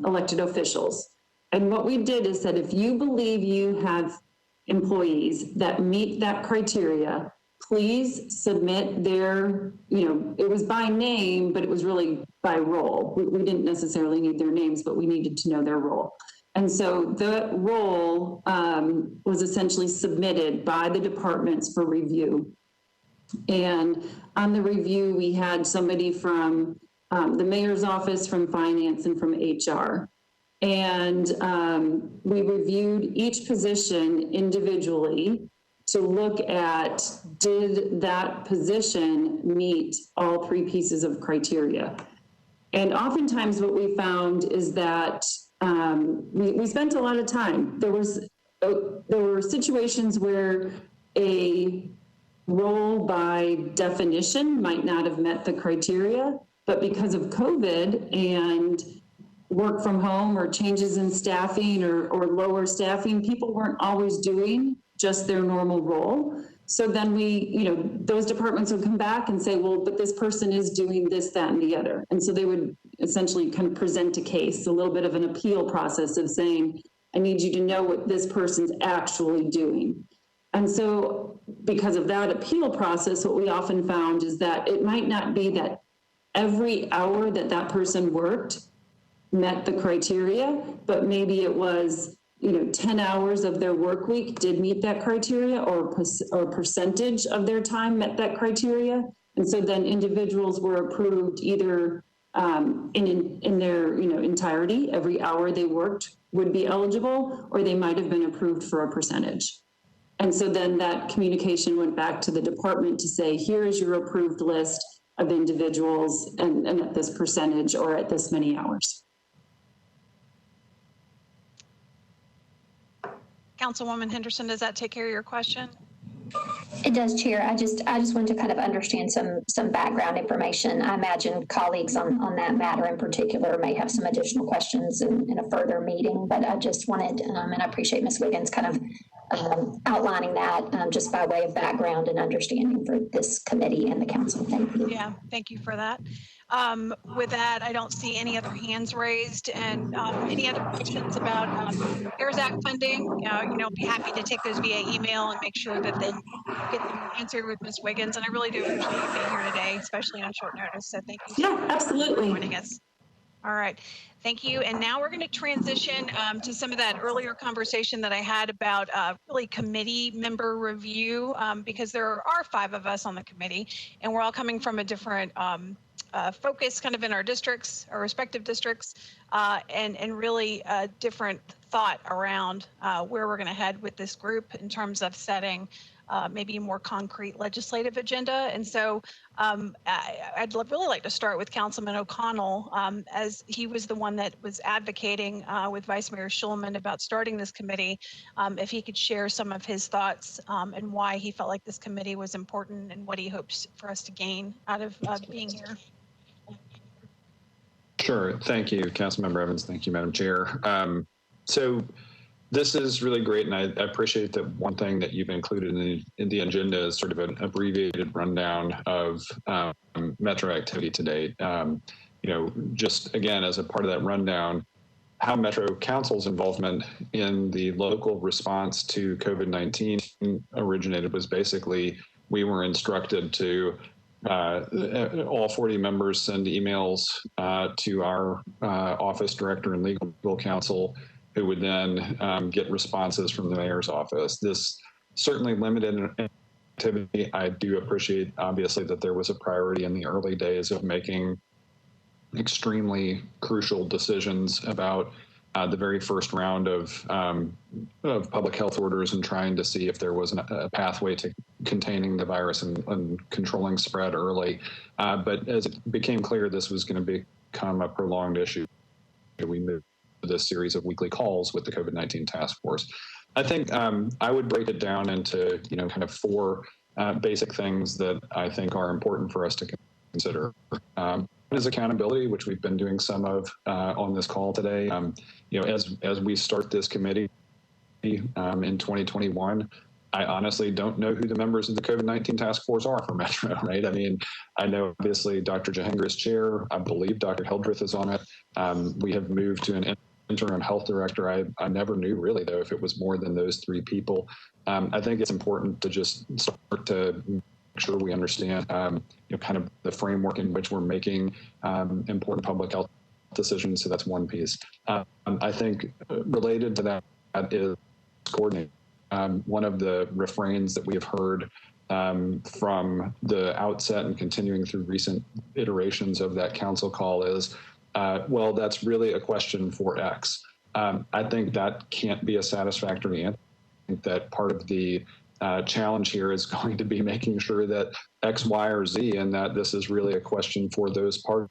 elected officials. And what we did is that if you believe you have employees that meet that criteria, please submit their, it was by name, but it was really by role. We didn't necessarily need their names, but we needed to know their role. And so the role was essentially submitted by the departments for review. And on the review, we had somebody from the mayor's office, from finance, and from HR. And we reviewed each position individually to look at, did that position meet all three pieces of criteria? And oftentimes what we found is that we spent a lot of time. There were situations where a role by definition might not have met the criteria, but because of COVID and work from home or changes in staffing or lower staffing, people weren't always doing just their normal role. So then those departments would come back and say, well, but this person is doing this, that, and the other. And so they would essentially kind of present a case, a little bit of an appeal process of saying, I need you to know what this person's actually doing. And so because of that appeal process, what we often found is that it might not be that every hour that that person worked met the criteria, but maybe it was, 10 hours of their work week did meet that criteria, or percentage of their time met that criteria. And so then individuals were approved either in their entirety, every hour they worked would be eligible, or they might have been approved for a percentage. And so then that communication went back to the department to say, here is your approved list of individuals and at this percentage or at this many hours. Councilwoman Henderson, does that take care of your question? It does, Chair. I just wanted to kind of understand some background information. I imagine colleagues on that matter in particular may have some additional questions in a further meeting, but I just wanted, and I appreciate Ms. Wiggins kind of outlining that just by way of background and understanding for this committee and the council. Thank you. Yeah, thank you for that. With that, I don't see any other hands raised, and any other questions about CARES Act funding. Be happy to take those via email and make sure that they get them answered with Ms. Wiggins. And I really do appreciate you being here today, especially on short notice. So thank you so much for joining us. All right. Thank you. And now we're going to transition to some of that earlier conversation that I had about really committee member review, because there are 5 of us on the committee, and we're all coming from a different focus kind of in our districts, our respective districts, and really a different thought around where we're going to head with this group in terms of setting maybe a more concrete legislative agenda. And so I'd really like to start with Councilman O'Connell, as he was the one that was advocating with Vice Mayor Schulman about starting this committee, if he could share some of his thoughts and why he felt like this committee was important and what he hopes for us to gain out of being here. Sure. Thank you, Councilmember Evans. Thank you, Madam Chair. So this is really great, and I appreciate that one thing that you've included in the agenda is sort of an abbreviated rundown of Metro activity to date. Just again, as a part of that rundown, how Metro Council's involvement in the local response to COVID-19 originated was basically we were instructed to all 40 members send emails to our office director and legal counsel, who would then get responses from the mayor's office. This certainly limited activity. I do appreciate, obviously, that there was a priority in the early days of making extremely crucial decisions about the very first round of public health orders and trying to see if there was a pathway to containing the virus and controlling spread early. But as it became clear this was going to become a prolonged issue, we moved to this series of weekly calls with the COVID-19 task force. I think I would break it down into kind of 4 basic things that I think are important for us to consider. One is accountability, which we've been doing some of on this call today. As we start this committee in 2021, I honestly don't know who the members of the COVID-19 task force are for Metro, right? I mean, I know obviously Dr. Jahengar is chair. I believe Dr. Hildreth is on it. We have moved to an interim health director. I never knew really, though, if it was more than those 3 people. I think it's important to just start to make sure we understand, kind of the framework in which we're making important public health decisions. So that's one piece. I think related to that is coordinating. One of the refrains that we have heard from the outset and continuing through recent iterations of that council call is, well, that's really a question for X. I think that can't be a satisfactory answer. I think that part of the challenge here is going to be making sure that X, Y, or Z, and that this is really a question for those parties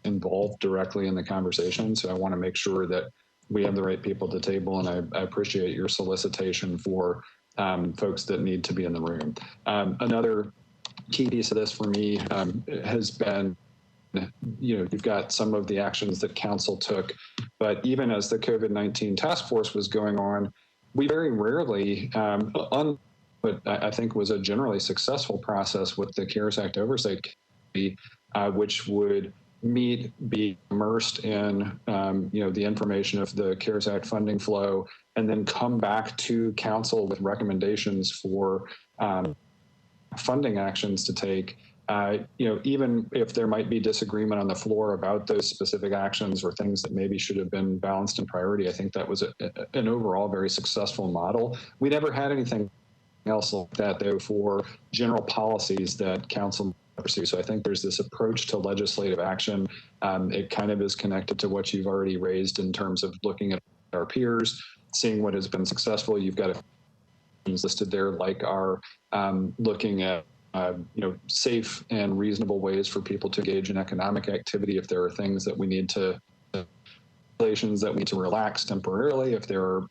involved directly in the conversation. So I want to make sure that we have the right people at the table, and I appreciate your solicitation for folks that need to be in the room. Another key piece of this for me has been, you've got some of the actions that council took, but even as the COVID-19 task force was going on, we very rarely, but I think was a generally successful process with the CARES Act Oversight Committee, which would be immersed in, the information of the CARES Act funding flow, and then come back to council with recommendations for funding actions to take. Even if there might be disagreement on the floor about those specific actions or things that maybe should have been balanced in priority, I think that was an overall very successful model. We never had anything else like that, though, for general policies that council pursue. So I think there's this approach to legislative action. It kind of is connected to what you've already raised in terms of looking at our peers, seeing what has been successful. You've got things listed there like our looking at safe and reasonable ways for people to engage in economic activity. If there are things that we need to regulations that we need to relax temporarily, if there are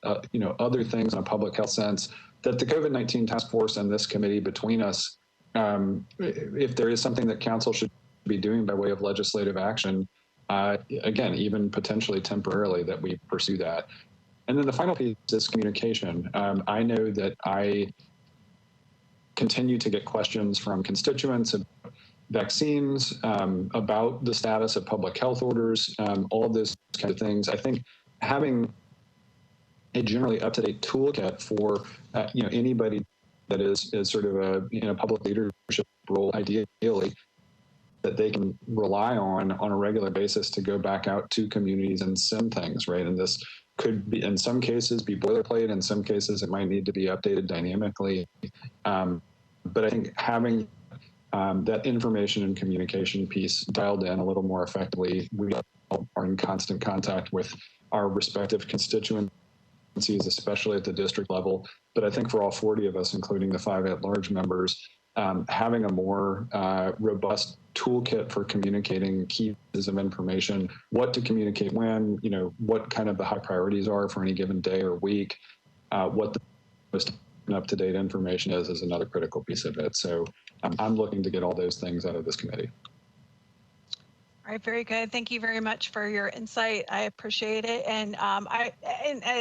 other things in a public health sense, that the COVID-19 task force and this committee between us, if there is something that council should be doing by way of legislative action, again, even potentially temporarily, that we pursue that. And then the final piece is communication. I know that I continue to get questions from constituents about vaccines, about the status of public health orders, all of those kinds of things. I think having a generally up-to-date toolkit for anybody that is sort of a public leadership role, ideally, that they can rely on a regular basis to go back out to communities and send things, right? And this could be, in some cases, be boilerplate. In some cases, it might need to be updated dynamically. But I think having that information and communication piece dialed in a little more effectively, we are in constant contact with our respective constituencies, especially at the district level. But I think for all 40 of us, including the 5 at-large members, having a more robust toolkit for communicating key pieces of information, what to communicate when, what kind of the high priorities are for any given day or week, what the most up-to-date information is another critical piece of it. So I'm looking to get all those things out of this committee. All right, very good. Thank you very much for your insight. I appreciate it. And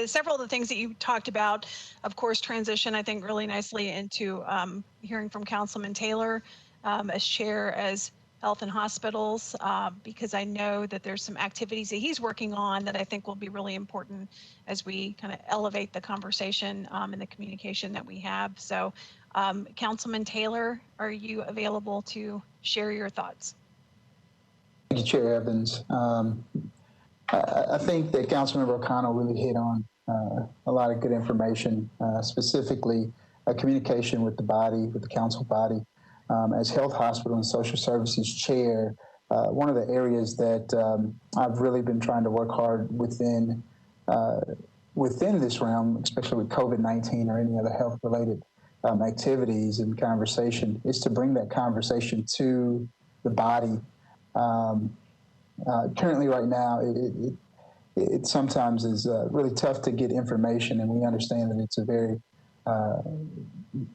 several of the things that you talked about, of course, transition, I think, really nicely into hearing from Councilman Taylor as chair as Health and Hospitals, because I know that there's some activities that he's working on that I think will be really important as we kind of elevate the conversation and the communication that we have. So, Councilman Taylor, are you available to share your thoughts? Thank you, Chair Evans. I think that Councilmember O'Connell really hit on a lot of good information, specifically communication with the body, with the council body. As Health, Hospital, and Social Services Chair, one of the areas that I've really been trying to work hard within this realm, especially with COVID-19 or any other health-related activities and conversation, is to bring that conversation to the body. Currently, right now, it sometimes is really tough to get information, and we understand that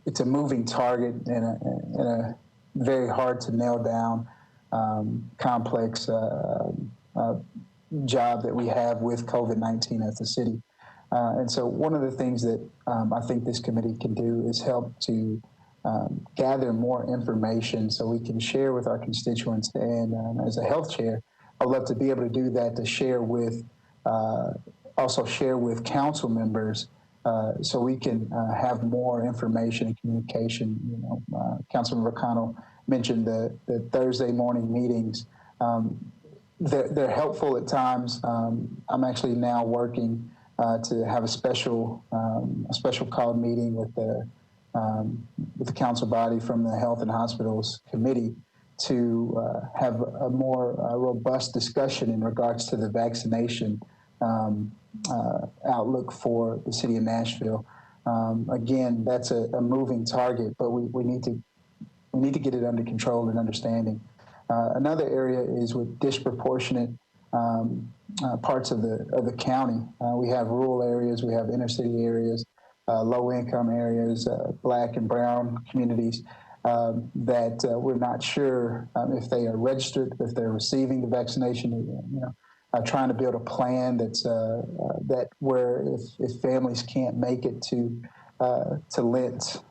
it's a moving target and a very hard to nail down, complex job that we have with COVID-19 as a city. And so one of the things that I think this committee can do is help to gather more information so we can share with our constituents. And as a health chair, I'd love to be able to do that, to share with, also share with council members so we can have more information and communication. Councilmember O'Connell mentioned the Thursday morning meetings. They're helpful at times. I'm actually now working to have a special called meeting with the council body from the Health and Hospitals Committee to have a more robust discussion in regards to the vaccination outlook for the city of Nashville. Again, that's a moving target, but we need to get it under control and understanding. Another area is with disproportionate parts of the county. We have rural areas, we have inner city areas, low-income areas, Black and brown communities that we're not sure if they are registered, if they're receiving the vaccination. Trying to build a plan that's that where if families can't make it to Lent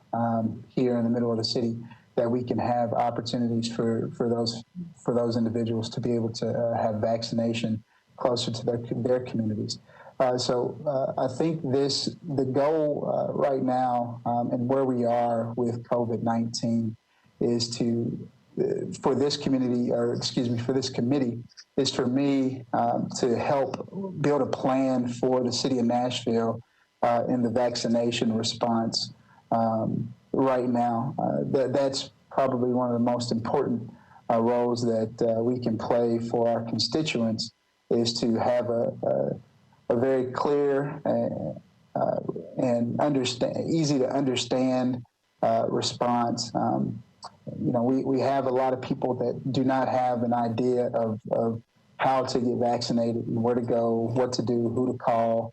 here in the middle of the city, that we can have opportunities for those individuals to be able to have vaccination closer to their communities. So I think the goal right now and where we are with COVID-19 is for this community, or excuse me, for this committee, is for me to help build a plan for the city of Nashville in the vaccination response right now. That's probably one of the most important roles that we can play for our constituents, is to have a very clear and easy to understand response. We have a lot of people that do not have an idea of how to get vaccinated and where to go, what to do, who to call.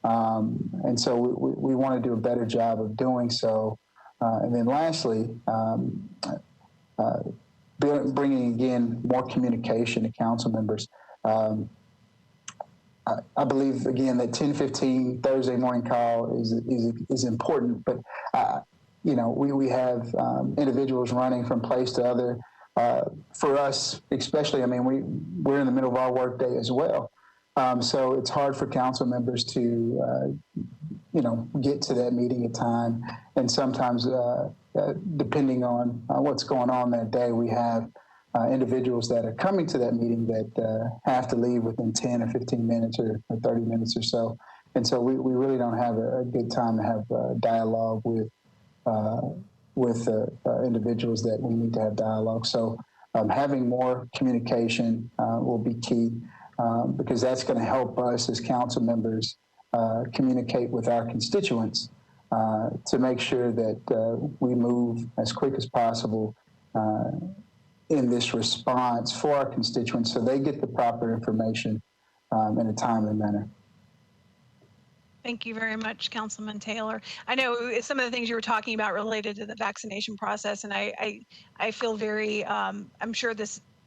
And so we want to do a better job of doing so. And then lastly, bringing again more communication to council members. I believe again that 10:15 Thursday morning call is important, but we have individuals running from place to other. For us, especially, I mean, we're in the middle of our workday as well, so it's hard for council members to get to that meeting at time, and sometimes depending on what's going on that day, we have individuals that are coming to that meeting that have to leave within 10 or 15 minutes or 30 minutes or so. And so we really don't have a good time to have dialogue with individuals that we need to have dialogue. So having more communication will be key because that's going to help us as council members communicate with our constituents to make sure that we move as quick as possible in this response for our constituents so they get the proper information in a timely manner. Thank you very much, Councilman Taylor. I know some of the things you were talking about related to the vaccination process, and I feel very, I'm sure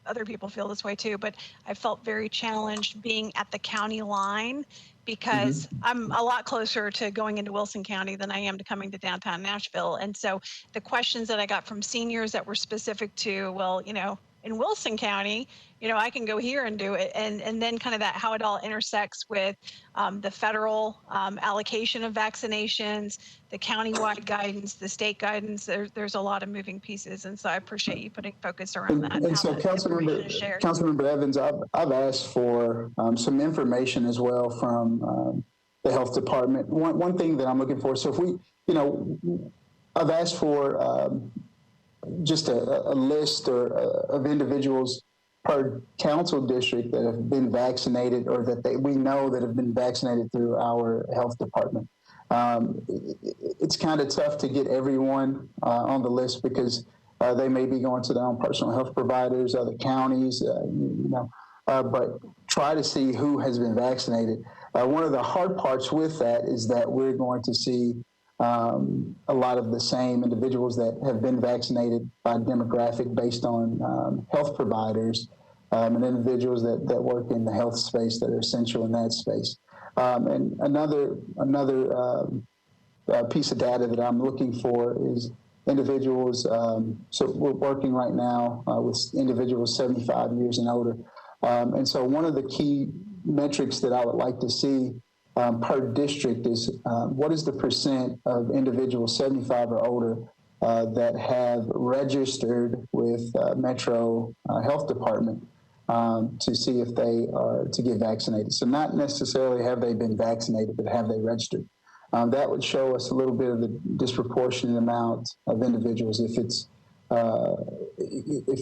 other people feel this way too, but I felt very challenged being at the county line because I'm a lot closer to going into Wilson County than I am to coming to downtown Nashville. And so the questions that I got from seniors that were specific to, well, in Wilson County, I can go here and do it. And then kind of how it all intersects with the federal allocation of vaccinations, the countywide guidance, the state guidance. There's a lot of moving pieces. And so I appreciate you putting focus around that. And so Councilmember Evans, I've asked for some information as well from the health department. One thing that I'm looking for, so if we, I've asked for just a list of individuals per council district that have been vaccinated or that we know that have been vaccinated through our health department. It's kind of tough to get everyone on the list because they may be going to their own personal health providers, other counties, but try to see who has been vaccinated. One of the hard parts with that is that we're going to see a lot of the same individuals that have been vaccinated by demographic based on health providers and individuals that work in the health space that are essential in that space. And another piece of data that I'm looking for is individuals. So we're working right now with individuals 75 years and older. And so one of the key metrics that I would like to see per district is what is the percent of individuals 75 or older that have registered with Metro Health Department to see if they are to get vaccinated. So not necessarily have they been vaccinated, but have they registered. That would show us a little bit of the disproportionate amount of individuals. If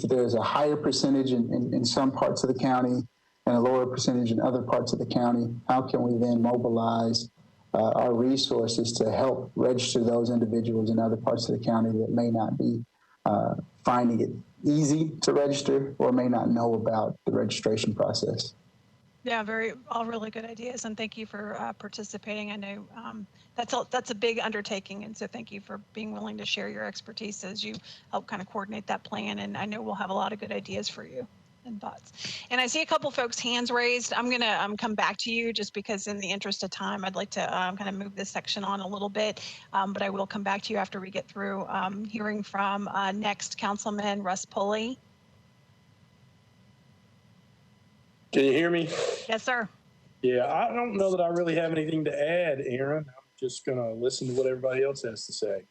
there's a higher percentage in some parts of the county and a lower percentage in other parts of the county, how can we then mobilize our resources to help register those individuals in other parts of the county that may not be finding it easy to register or may not know about the registration process? Yeah, all really good ideas, and thank you for participating. I know that's a big undertaking, and so thank you for being willing to share your expertise as you help kind of coordinate that plan, and I know we'll have a lot of good ideas for you. and thoughts. And I see a couple folks' hands raised. I'm going to come back to you just because in the interest of time, I'd like to kind of move this section on a little bit, but I will come back to you after we get through hearing from next Councilman Russ Pulley. Can you hear me? Yes, sir. Yeah, I don't know that I really have anything to add, Aaron. I'm just going to listen to what everybody else has to say.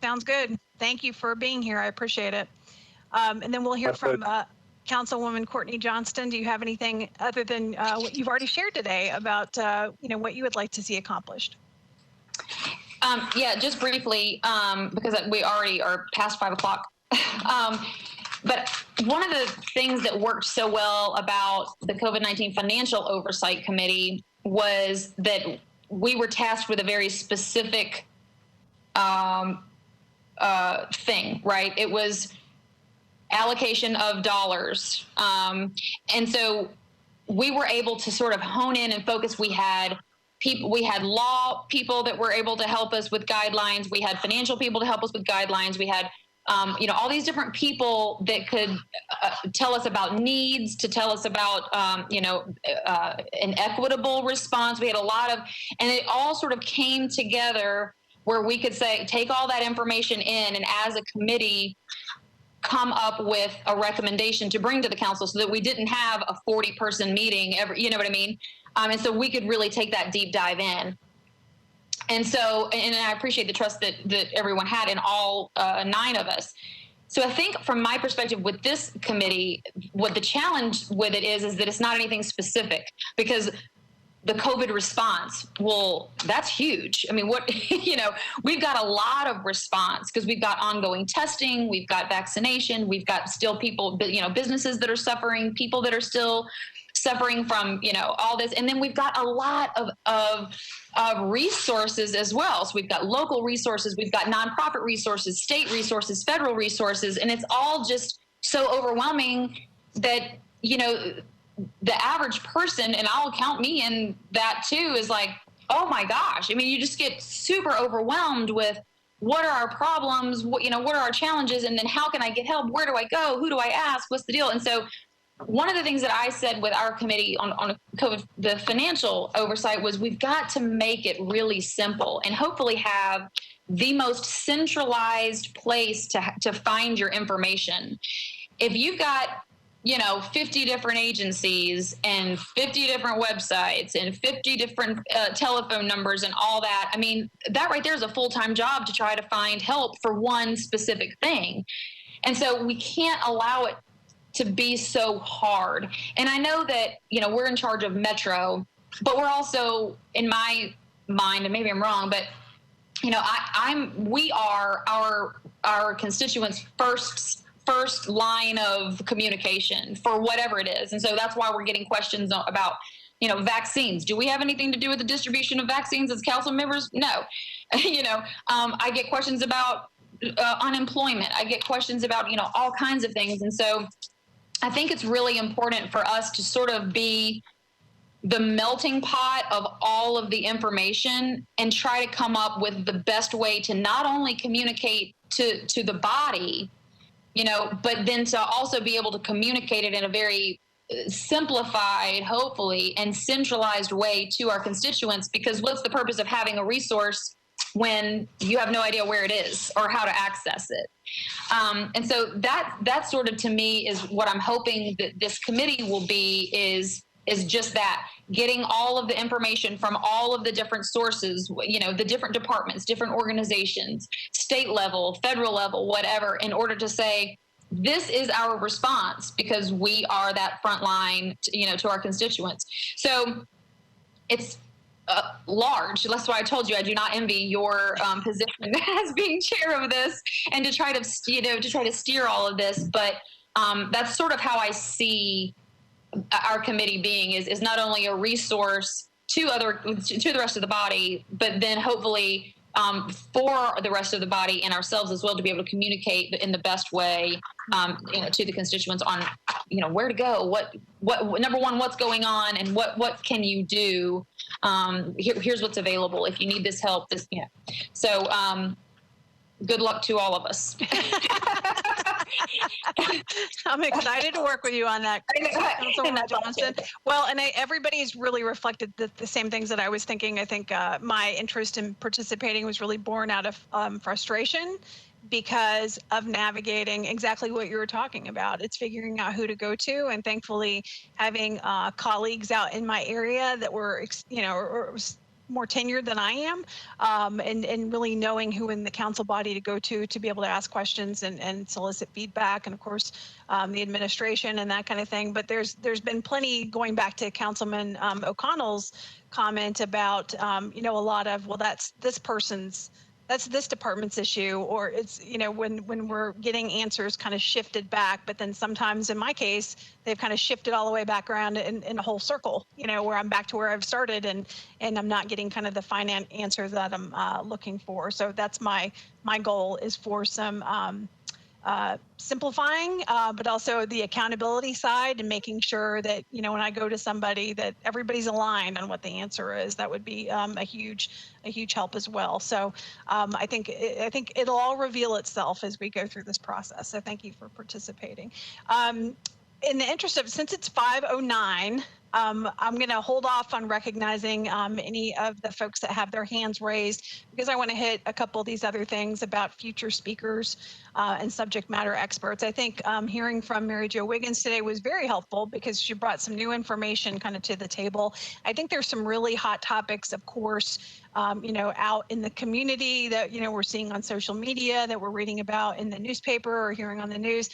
Sounds good. Thank you for being here. I appreciate it. And then we'll hear from Councilwoman Courtney Johnston. Do you have anything other than what you've already shared today about what you would like to see accomplished? Yeah, just briefly, because we already are past 5 o'clock. But one of the things that worked so well about the COVID-19 Financial Oversight Committee was that we were tasked with a very specific thing, right? It was allocation of dollars. And so we were able to sort of hone in and focus. We had law people that were able to help us with guidelines. We had financial people to help us with guidelines. We had all these different people that could tell us about needs, to tell us about, an equitable response. We had a lot of, and it all sort of came together where we could say, take all that information in, and as a committee, come up with a recommendation to bring to the council so that we didn't have a 40-person meeting you know what I mean? And so we could really take that deep dive in. And so, and I appreciate the trust that everyone had in all 9 of us. So I think from my perspective with this committee, what the challenge with it is that it's not anything specific, because the COVID response, well, that's huge. I mean, we've got a lot of response because we've got ongoing testing, we've got vaccination, we've got still people, businesses that are suffering, people that are still suffering from, all this. And then we've got a lot of resources as well. So we've got local resources, we've got nonprofit resources, state resources, federal resources, and it's all just so overwhelming that, the average person, and I'll count me in that too, is like, oh my gosh. I mean, you just get super overwhelmed with what are our problems, what are our challenges, and then how can I get help? Where do I go? Who do I ask? What's the deal? And so one of the things that I said with our committee on COVID, the financial oversight, was we've got to make it really simple and hopefully have the most centralized place to find your information. If you've got 50 different agencies and 50 different websites and 50 different telephone numbers and all that, I mean, that right there is a full-time job to try to find help for one specific thing. And so we can't allow it to be so hard. And I know that, we're in charge of Metro, but we're also, in my mind, and maybe I'm wrong, but, we are our constituents' first line of communication for whatever it is. And so that's why we're getting questions about, vaccines. Do we have anything to do with the distribution of vaccines as council members? No. I get questions about unemployment. I get questions about, all kinds of things. And so I think it's really important for us to sort of be the melting pot of all of the information and try to come up with the best way to not only communicate to the body, but then to also be able to communicate it in a very simplified, hopefully, and centralized way to our constituents, because what's the purpose of having a resource when you have no idea where it is or how to access it? And so that sort of, to me, is what I'm hoping that this committee will be, is just that, getting all of the information from all of the different sources, the different departments, different organizations, state level, federal level, whatever, in order to say, this is our response because we are that front line, to our constituents. So it's large. That's why I told you I do not envy your position as being chair of this, and to try to steer all of this. But that's sort of how I see our committee being, is not only a resource to the rest of the body, but then hopefully for the rest of the body and ourselves as well, to be able to communicate in the best way, to the constituents on, where to go, what number one, what's going on, and what can you do? Here's what's available if you need this help. So good luck to all of us. I'm excited to work with you on that, Councilwoman Johnson. Well, and everybody's really reflected the same things that I was thinking. I think my interest in participating was really born out of frustration because of navigating exactly what you were talking about. It's figuring out who to go to, and thankfully having colleagues out in my area that were, or more tenured than I am, and really knowing who in the council body to go to be able to ask questions and solicit feedback, and of course the administration and that kind of thing. But there's been plenty, going back to Councilman O'Connell's comment about a lot of, well, that's this department's issue, or it's, when we're getting answers kind of shifted back, but then sometimes in my case, they've kind of shifted all the way back around in a whole circle, where I'm back to where I've started, and I'm not getting kind of the finite answer that I'm looking for. So that's my goal, is for some simplifying, but also the accountability side, and making sure that, when I go to somebody, that everybody's aligned on what the answer is. That would be a huge help as well. So I think it'll all reveal itself as we go through this process. So thank you for participating. In the interest of, since it's 5:09, I'm going to hold off on recognizing any of the folks that have their hands raised, because I want to hit a couple of these other things about future speakers and subject matter experts. I think hearing from Mary Jo Wiggins today was very helpful, because she brought some new information kind of to the table. I think there's some really hot topics, of course, out in the community that, we're seeing on social media, that we're reading about in the newspaper or hearing on the news,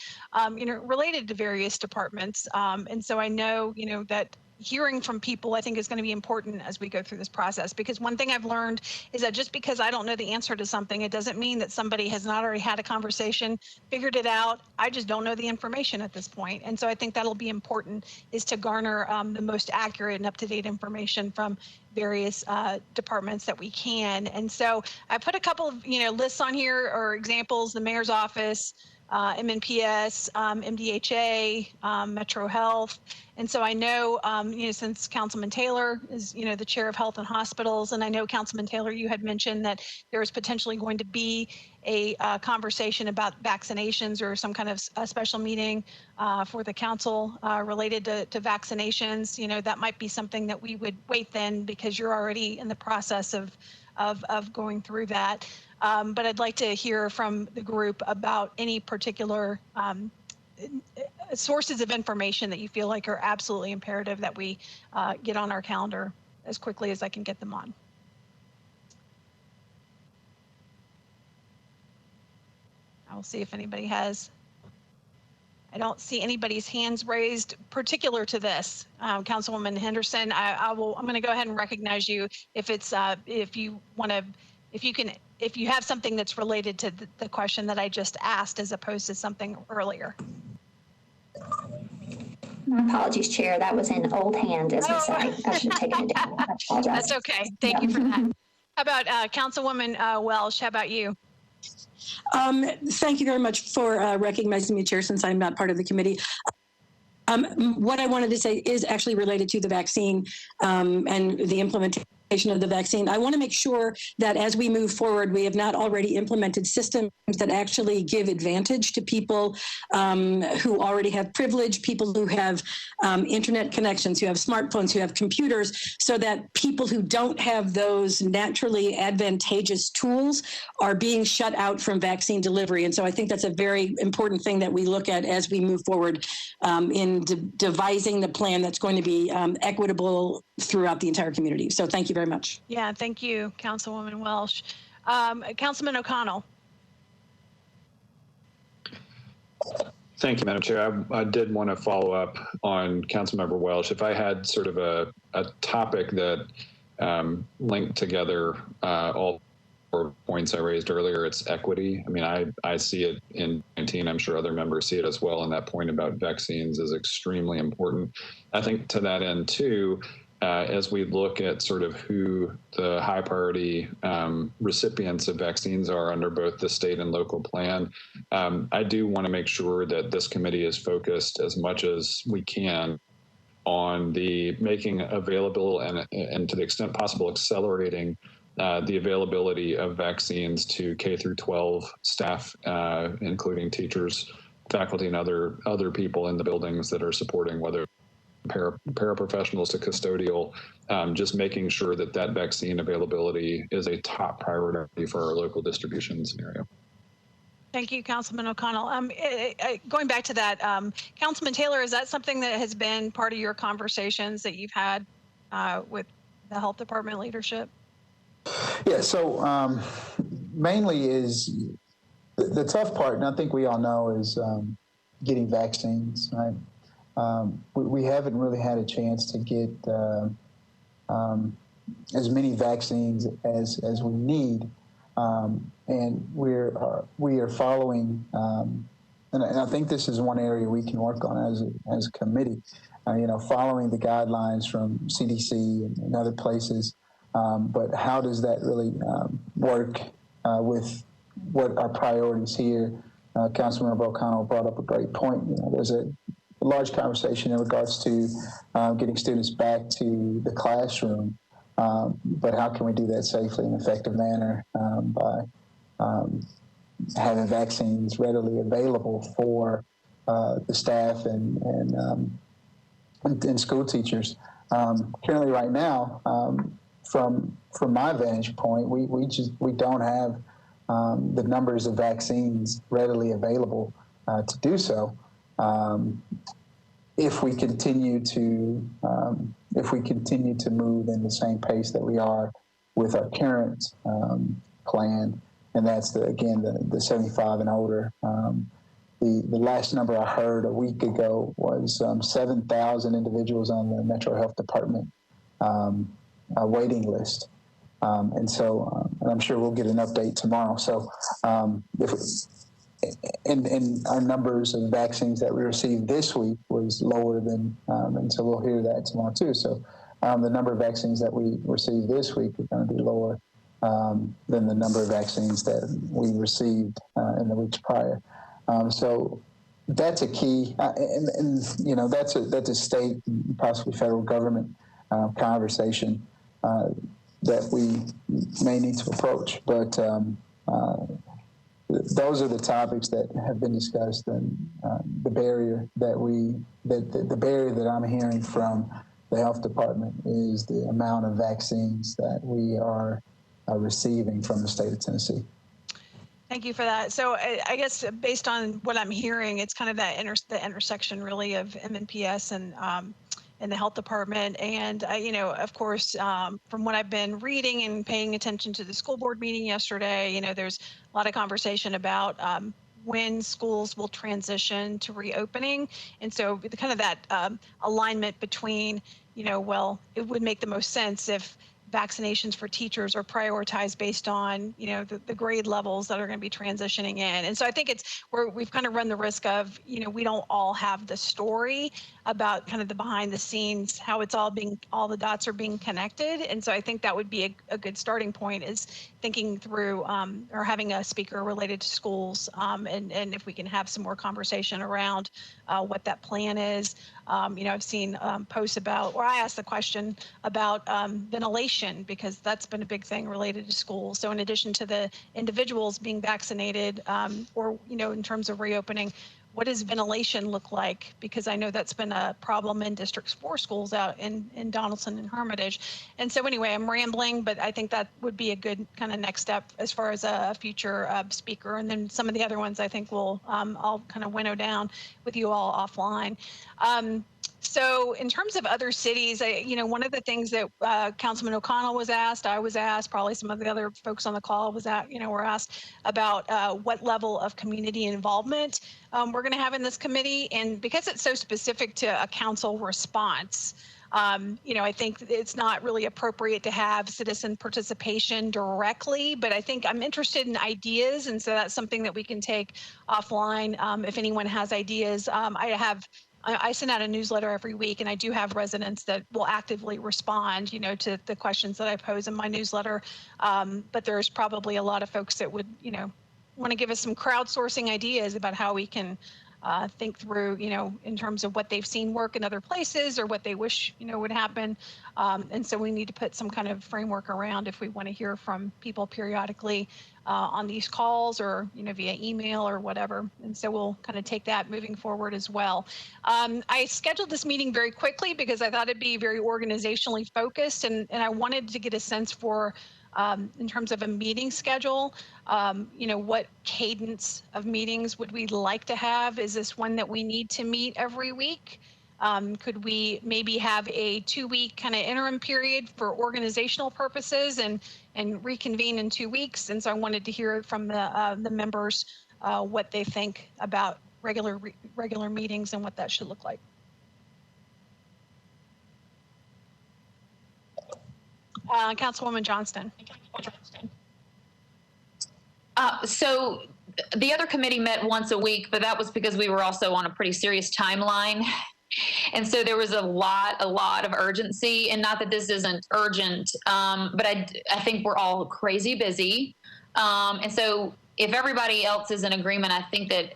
related to various departments. And so I know, that hearing from people, I think, is going to be important as we go through this process, because one thing I've learned is that just because I don't know the answer to something, it doesn't mean that somebody has not already had a conversation, figured it out. I just don't know the information at this point. And so I think that'll be important, is to garner the most accurate and up-to-date information from various departments that we can. And so I put a couple of lists on here, or examples: the mayor's office, MNPS, MDHA, Metro Health. And so I know, since Councilman Taylor is, the chair of Health and Hospitals, and I know, Councilman Taylor, you had mentioned that there is potentially going to be a conversation about vaccinations, or some kind of a special meeting for the council related to vaccinations. That might be something that we would wait then, because you're already in the process of going through that. But I'd like to hear from the group about any particular sources of information that you feel like are absolutely imperative that we get on our calendar as quickly as I can get them on. I will see if anybody has. I don't see anybody's hands raised particular to this. Councilwoman Henderson, I'm going to go ahead and recognize you if it's if you have something that's related to the question that I just asked, as opposed to something earlier. My apologies, Chair. That was in old hand, as we say. I should have taken it down. I apologize. That's okay. Thank you for that. How about Councilwoman Welsh? How about you? Thank you very much for recognizing me, Chair, since I'm not part of the committee. What I wanted to say is actually related to the vaccine and the implementation of the vaccine. I want to make sure that as we move forward, we have not already implemented systems that actually give advantage to people who already have privilege, people who have internet connections, who have smartphones, who have computers, so that people who don't have those naturally advantageous tools are being shut out from vaccine delivery. And so I think that's a very important thing that we look at as we move forward in devising the plan that's going to be equitable throughout the entire community. So thank you very much. Yeah, thank you, Councilwoman Welsh. Councilman O'Connell. Thank you, Madam Chair. I did want to follow up on Councilmember Welsh. If I had sort of a topic that linked together all 4 points I raised earlier, it's equity. I mean, I see it in 19. I'm sure other members see it as well. And that point about vaccines is extremely important. I think to that end, too, as we look at sort of who the high priority recipients of vaccines are under both the state and local plan, I do want to make sure that this committee is focused as much as we can on the making available and to the extent possible accelerating the availability of vaccines to K through 12 staff, including teachers faculty and other people in the buildings that are supporting, whether paraprofessionals to custodial, just making sure that that vaccine availability is a top priority for our local distribution scenario. Thank you, Councilman O'Connell. Going back to that, Councilman Taylor, is that something that has been part of your conversations that you've had with the health department leadership? Yeah, so mainly is the tough part, and I think we all know, is getting vaccines, right? We haven't really had a chance to get as many vaccines as we need, and we are following, and I think this is one area we can work on as a committee. Following the guidelines from CDC and other places, but how does that really work with what our priorities here? Councilmember O'Connell brought up a great point. There's a large conversation in regards to getting students back to the classroom, but how can we do that safely and effective manner by having vaccines readily available for the staff and school teachers. Currently, right now, from my vantage point, we don't have the numbers of vaccines readily available to do so. If we continue to move in the same pace that we are with our current plan, and that's the 75 and older. The last number I heard a week ago was 7,000 individuals on the Metro Health Department waiting list. And so, and I'm sure we'll get an update tomorrow. So, and our numbers of vaccines that we received this week was lower than, and so we'll hear that tomorrow too. So, the number of vaccines that we received this week are going to be lower than the number of vaccines that we received in the weeks prior. So that's a key, and that's a state, possibly federal government conversation that we may need to approach. But those are the topics that have been discussed, and the barrier that I'm hearing from the health department is the amount of vaccines that we are receiving from the state of Tennessee. Thank you for that. So I guess based on what I'm hearing, it's kind of that the intersection really of MNPS and the health department. And, of course, from what I've been reading and paying attention to the school board meeting yesterday, there's a lot of conversation about when schools will transition to reopening. And so kind of that alignment between, well, it would make the most sense if vaccinations for teachers are prioritized based on, the grade levels that are going to be transitioning in. And so I think we've kind of run the risk of, we don't all have the story about kind of the behind the scenes, how it's all the dots are being connected. And so I think that would be a good starting point, is thinking through or having a speaker related to schools, and if we can have some more conversation around what that plan is. I've seen posts about, or I asked the question about ventilation, because that's been a big thing related to schools. So in addition to the individuals being vaccinated, or, in terms of reopening, what does ventilation look like? Because I know that's been a problem in District 4 schools out in Donaldson and Hermitage. And so anyway, I'm rambling, but I think that would be a good kind of next step as far as a future speaker. And then some of the other ones I think I'll kind of winnow down with you all offline. So in terms of other cities, one of the things that Councilman O'Connell was asked, I was asked, probably some of the other folks on the call were asked about what level of community involvement we're going to have in this committee. And because it's so specific to a council response, I think it's not really appropriate to have citizen participation directly, but I think I'm interested in ideas. And so that's something that we can take offline if anyone has ideas. I send out a newsletter every week, and I do have residents that will actively respond, to the questions that I pose in my newsletter. But there's probably a lot of folks that would, want to give us some crowdsourcing ideas about how we can think through, in terms of what they've seen work in other places or what they wish, would happen. And so we need to put some kind of framework around if we want to hear from people periodically on these calls or, via email or whatever. And so we'll kind of take that moving forward as well. I scheduled this meeting very quickly because I thought it'd be very organizationally focused, and I wanted to get a sense for, in terms of a meeting schedule, what cadence of meetings would we like to have? Is this one that we need to meet every week? Could we maybe have a 2-week kind of interim period for organizational purposes and reconvene in 2 weeks? And so I wanted to hear from the members what they think about regular meetings and what that should look like. Councilwoman Johnston. So the other committee met once a week, but that was because we were also on a pretty serious timeline. And so there was a lot of urgency, and not that this isn't urgent, but I think we're all crazy busy. And so if everybody else is in agreement, I think that,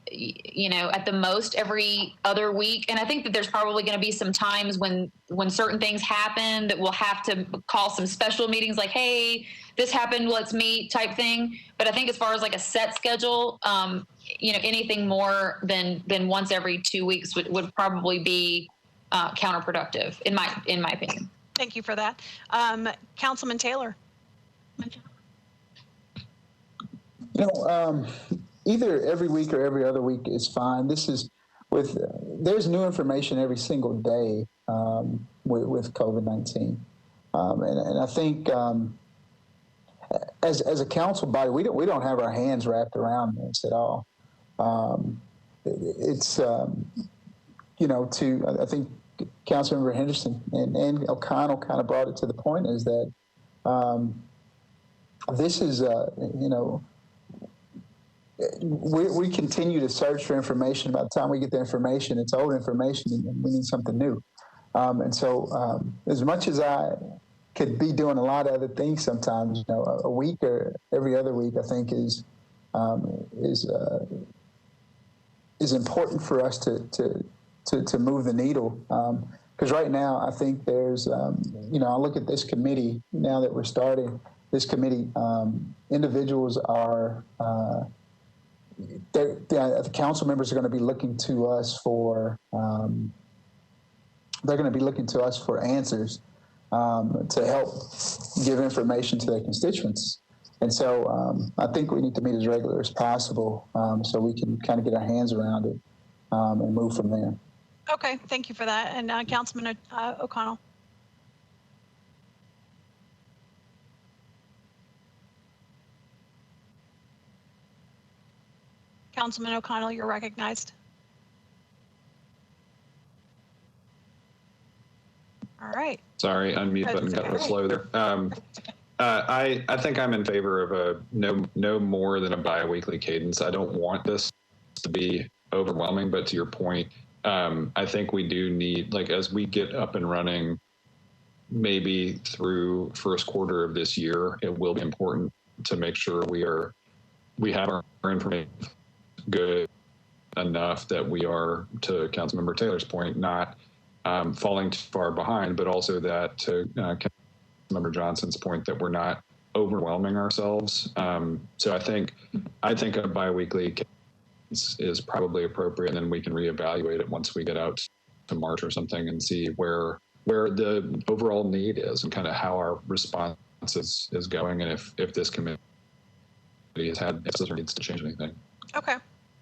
at the most every other week. And I think that there's probably going to be some times when certain things happen that we'll have to call some special meetings like, hey, this happened, let's meet type thing. But I think as far as like a set schedule, anything more than once every 2 weeks would probably be counterproductive in my opinion. Thank you for that. Councilman Taylor. Either every week or every other week is fine. There's new information every single day with COVID-19. And I think as a council body, we don't have our hands wrapped around this at all. It's, I think Councilmember Henderson and O'Connell kind of brought it to the point is that this is, we continue to search for information. By the time we get the information, it's old information and we need something new. And so as much as I could be doing a lot of other things sometimes, a week or every other week, I think is important for us to move the needle. Because right now, I think there's, I look at this committee now that we're starting. This committee, individuals are, the council members are going to be looking to us for, they're going to be looking to us for answers to help give information to their constituents. And so I think we need to meet as regular as possible so we can kind of get our hands around it and move from there. Okay, thank you for that. And Councilman O'Connell. Councilman O'Connell, you're recognized. All right. Sorry, unmute button got a little slow there. I think I'm in favor of a no more than a bi-weekly cadence. I don't want this to be overwhelming, but to your point, I think we do need, like, as we get up and running, maybe through first quarter of this year, it will be important to make sure we have our information good enough that we are, to Councilmember Taylor's point, not falling too far behind, but also that, to Councilmember Johnson's point, that we're not overwhelming ourselves. So I think a biweekly is probably appropriate, and then we can reevaluate it once we get out to March or something and see where the overall need is and kind of how our response is going, and if this committee needs to change anything. Okay.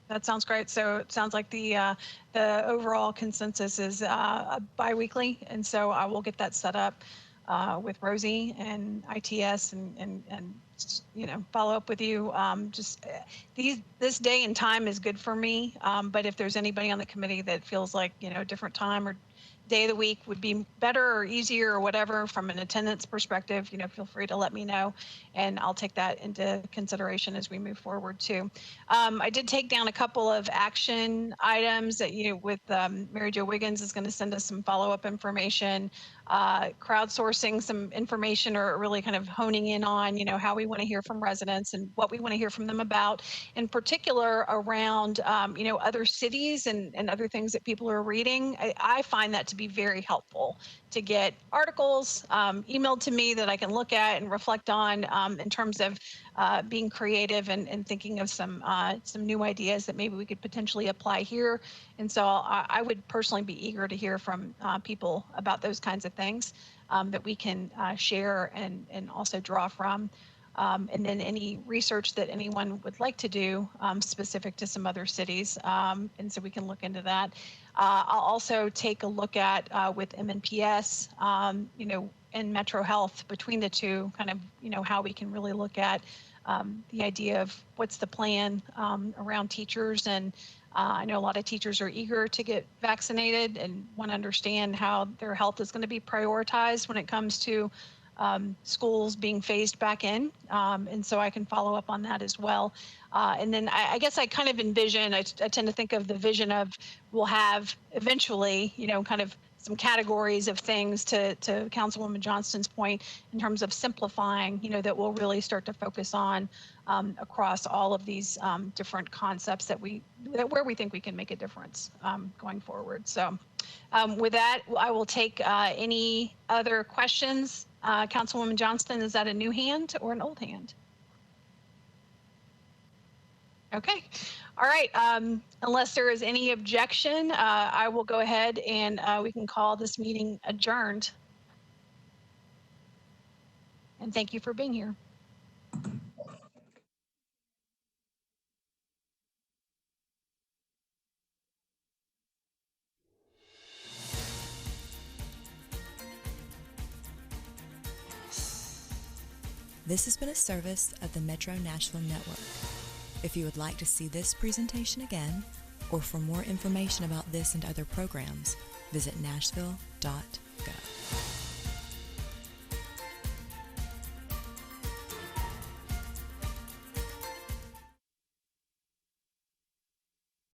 That sounds great. So it sounds like the overall consensus is biweekly, and so I will get that set up with Rosie and ITS and follow up with you. This day and time is good for me, but if there's anybody on the committee that feels like a different time or day of the week would be better or easier or whatever from an attendance perspective, feel free to let me know, and I'll take that into consideration as we move forward too. I did take down a couple of action items that with Mary Jo Wiggins is going to send us some follow-up information crowdsourcing some information or really kind of honing in on, how we want to hear from residents and what we want to hear from them about, in particular around, other cities and other things that people are reading. I find that to be very helpful to get articles emailed to me that I can look at and reflect on in terms of being creative and thinking of some new ideas that maybe we could potentially apply here. And so I would personally be eager to hear from people about those kinds of things that we can share and also draw from. And then any research that anyone would like to do specific to some other cities. And so we can look into that. I'll also take a look at with MNPS, and Metro Health, between the two, kind of, how we can really look at the idea of what's the plan around teachers. And I know a lot of teachers are eager to get vaccinated and want to understand how their health is going to be prioritized when it comes to schools being phased back in. And so I can follow up on that as well. And then I guess I kind of envision, I tend to think of the vision of we'll have eventually, kind of some categories of things to Councilwoman Johnston's point in terms of simplifying, that we'll really start to focus on across all of these different concepts where we think we can make a difference going forward. So with that, I will take any other questions. Councilwoman Johnston, is that a new hand or an old hand? Okay. All right. Unless there is any objection, I will go ahead and we can call this meeting adjourned. And thank you for being here. This has been a service of the Metro Nashville Network. If you would like to see this presentation again, or for more information about this and other programs, visit nashville.gov.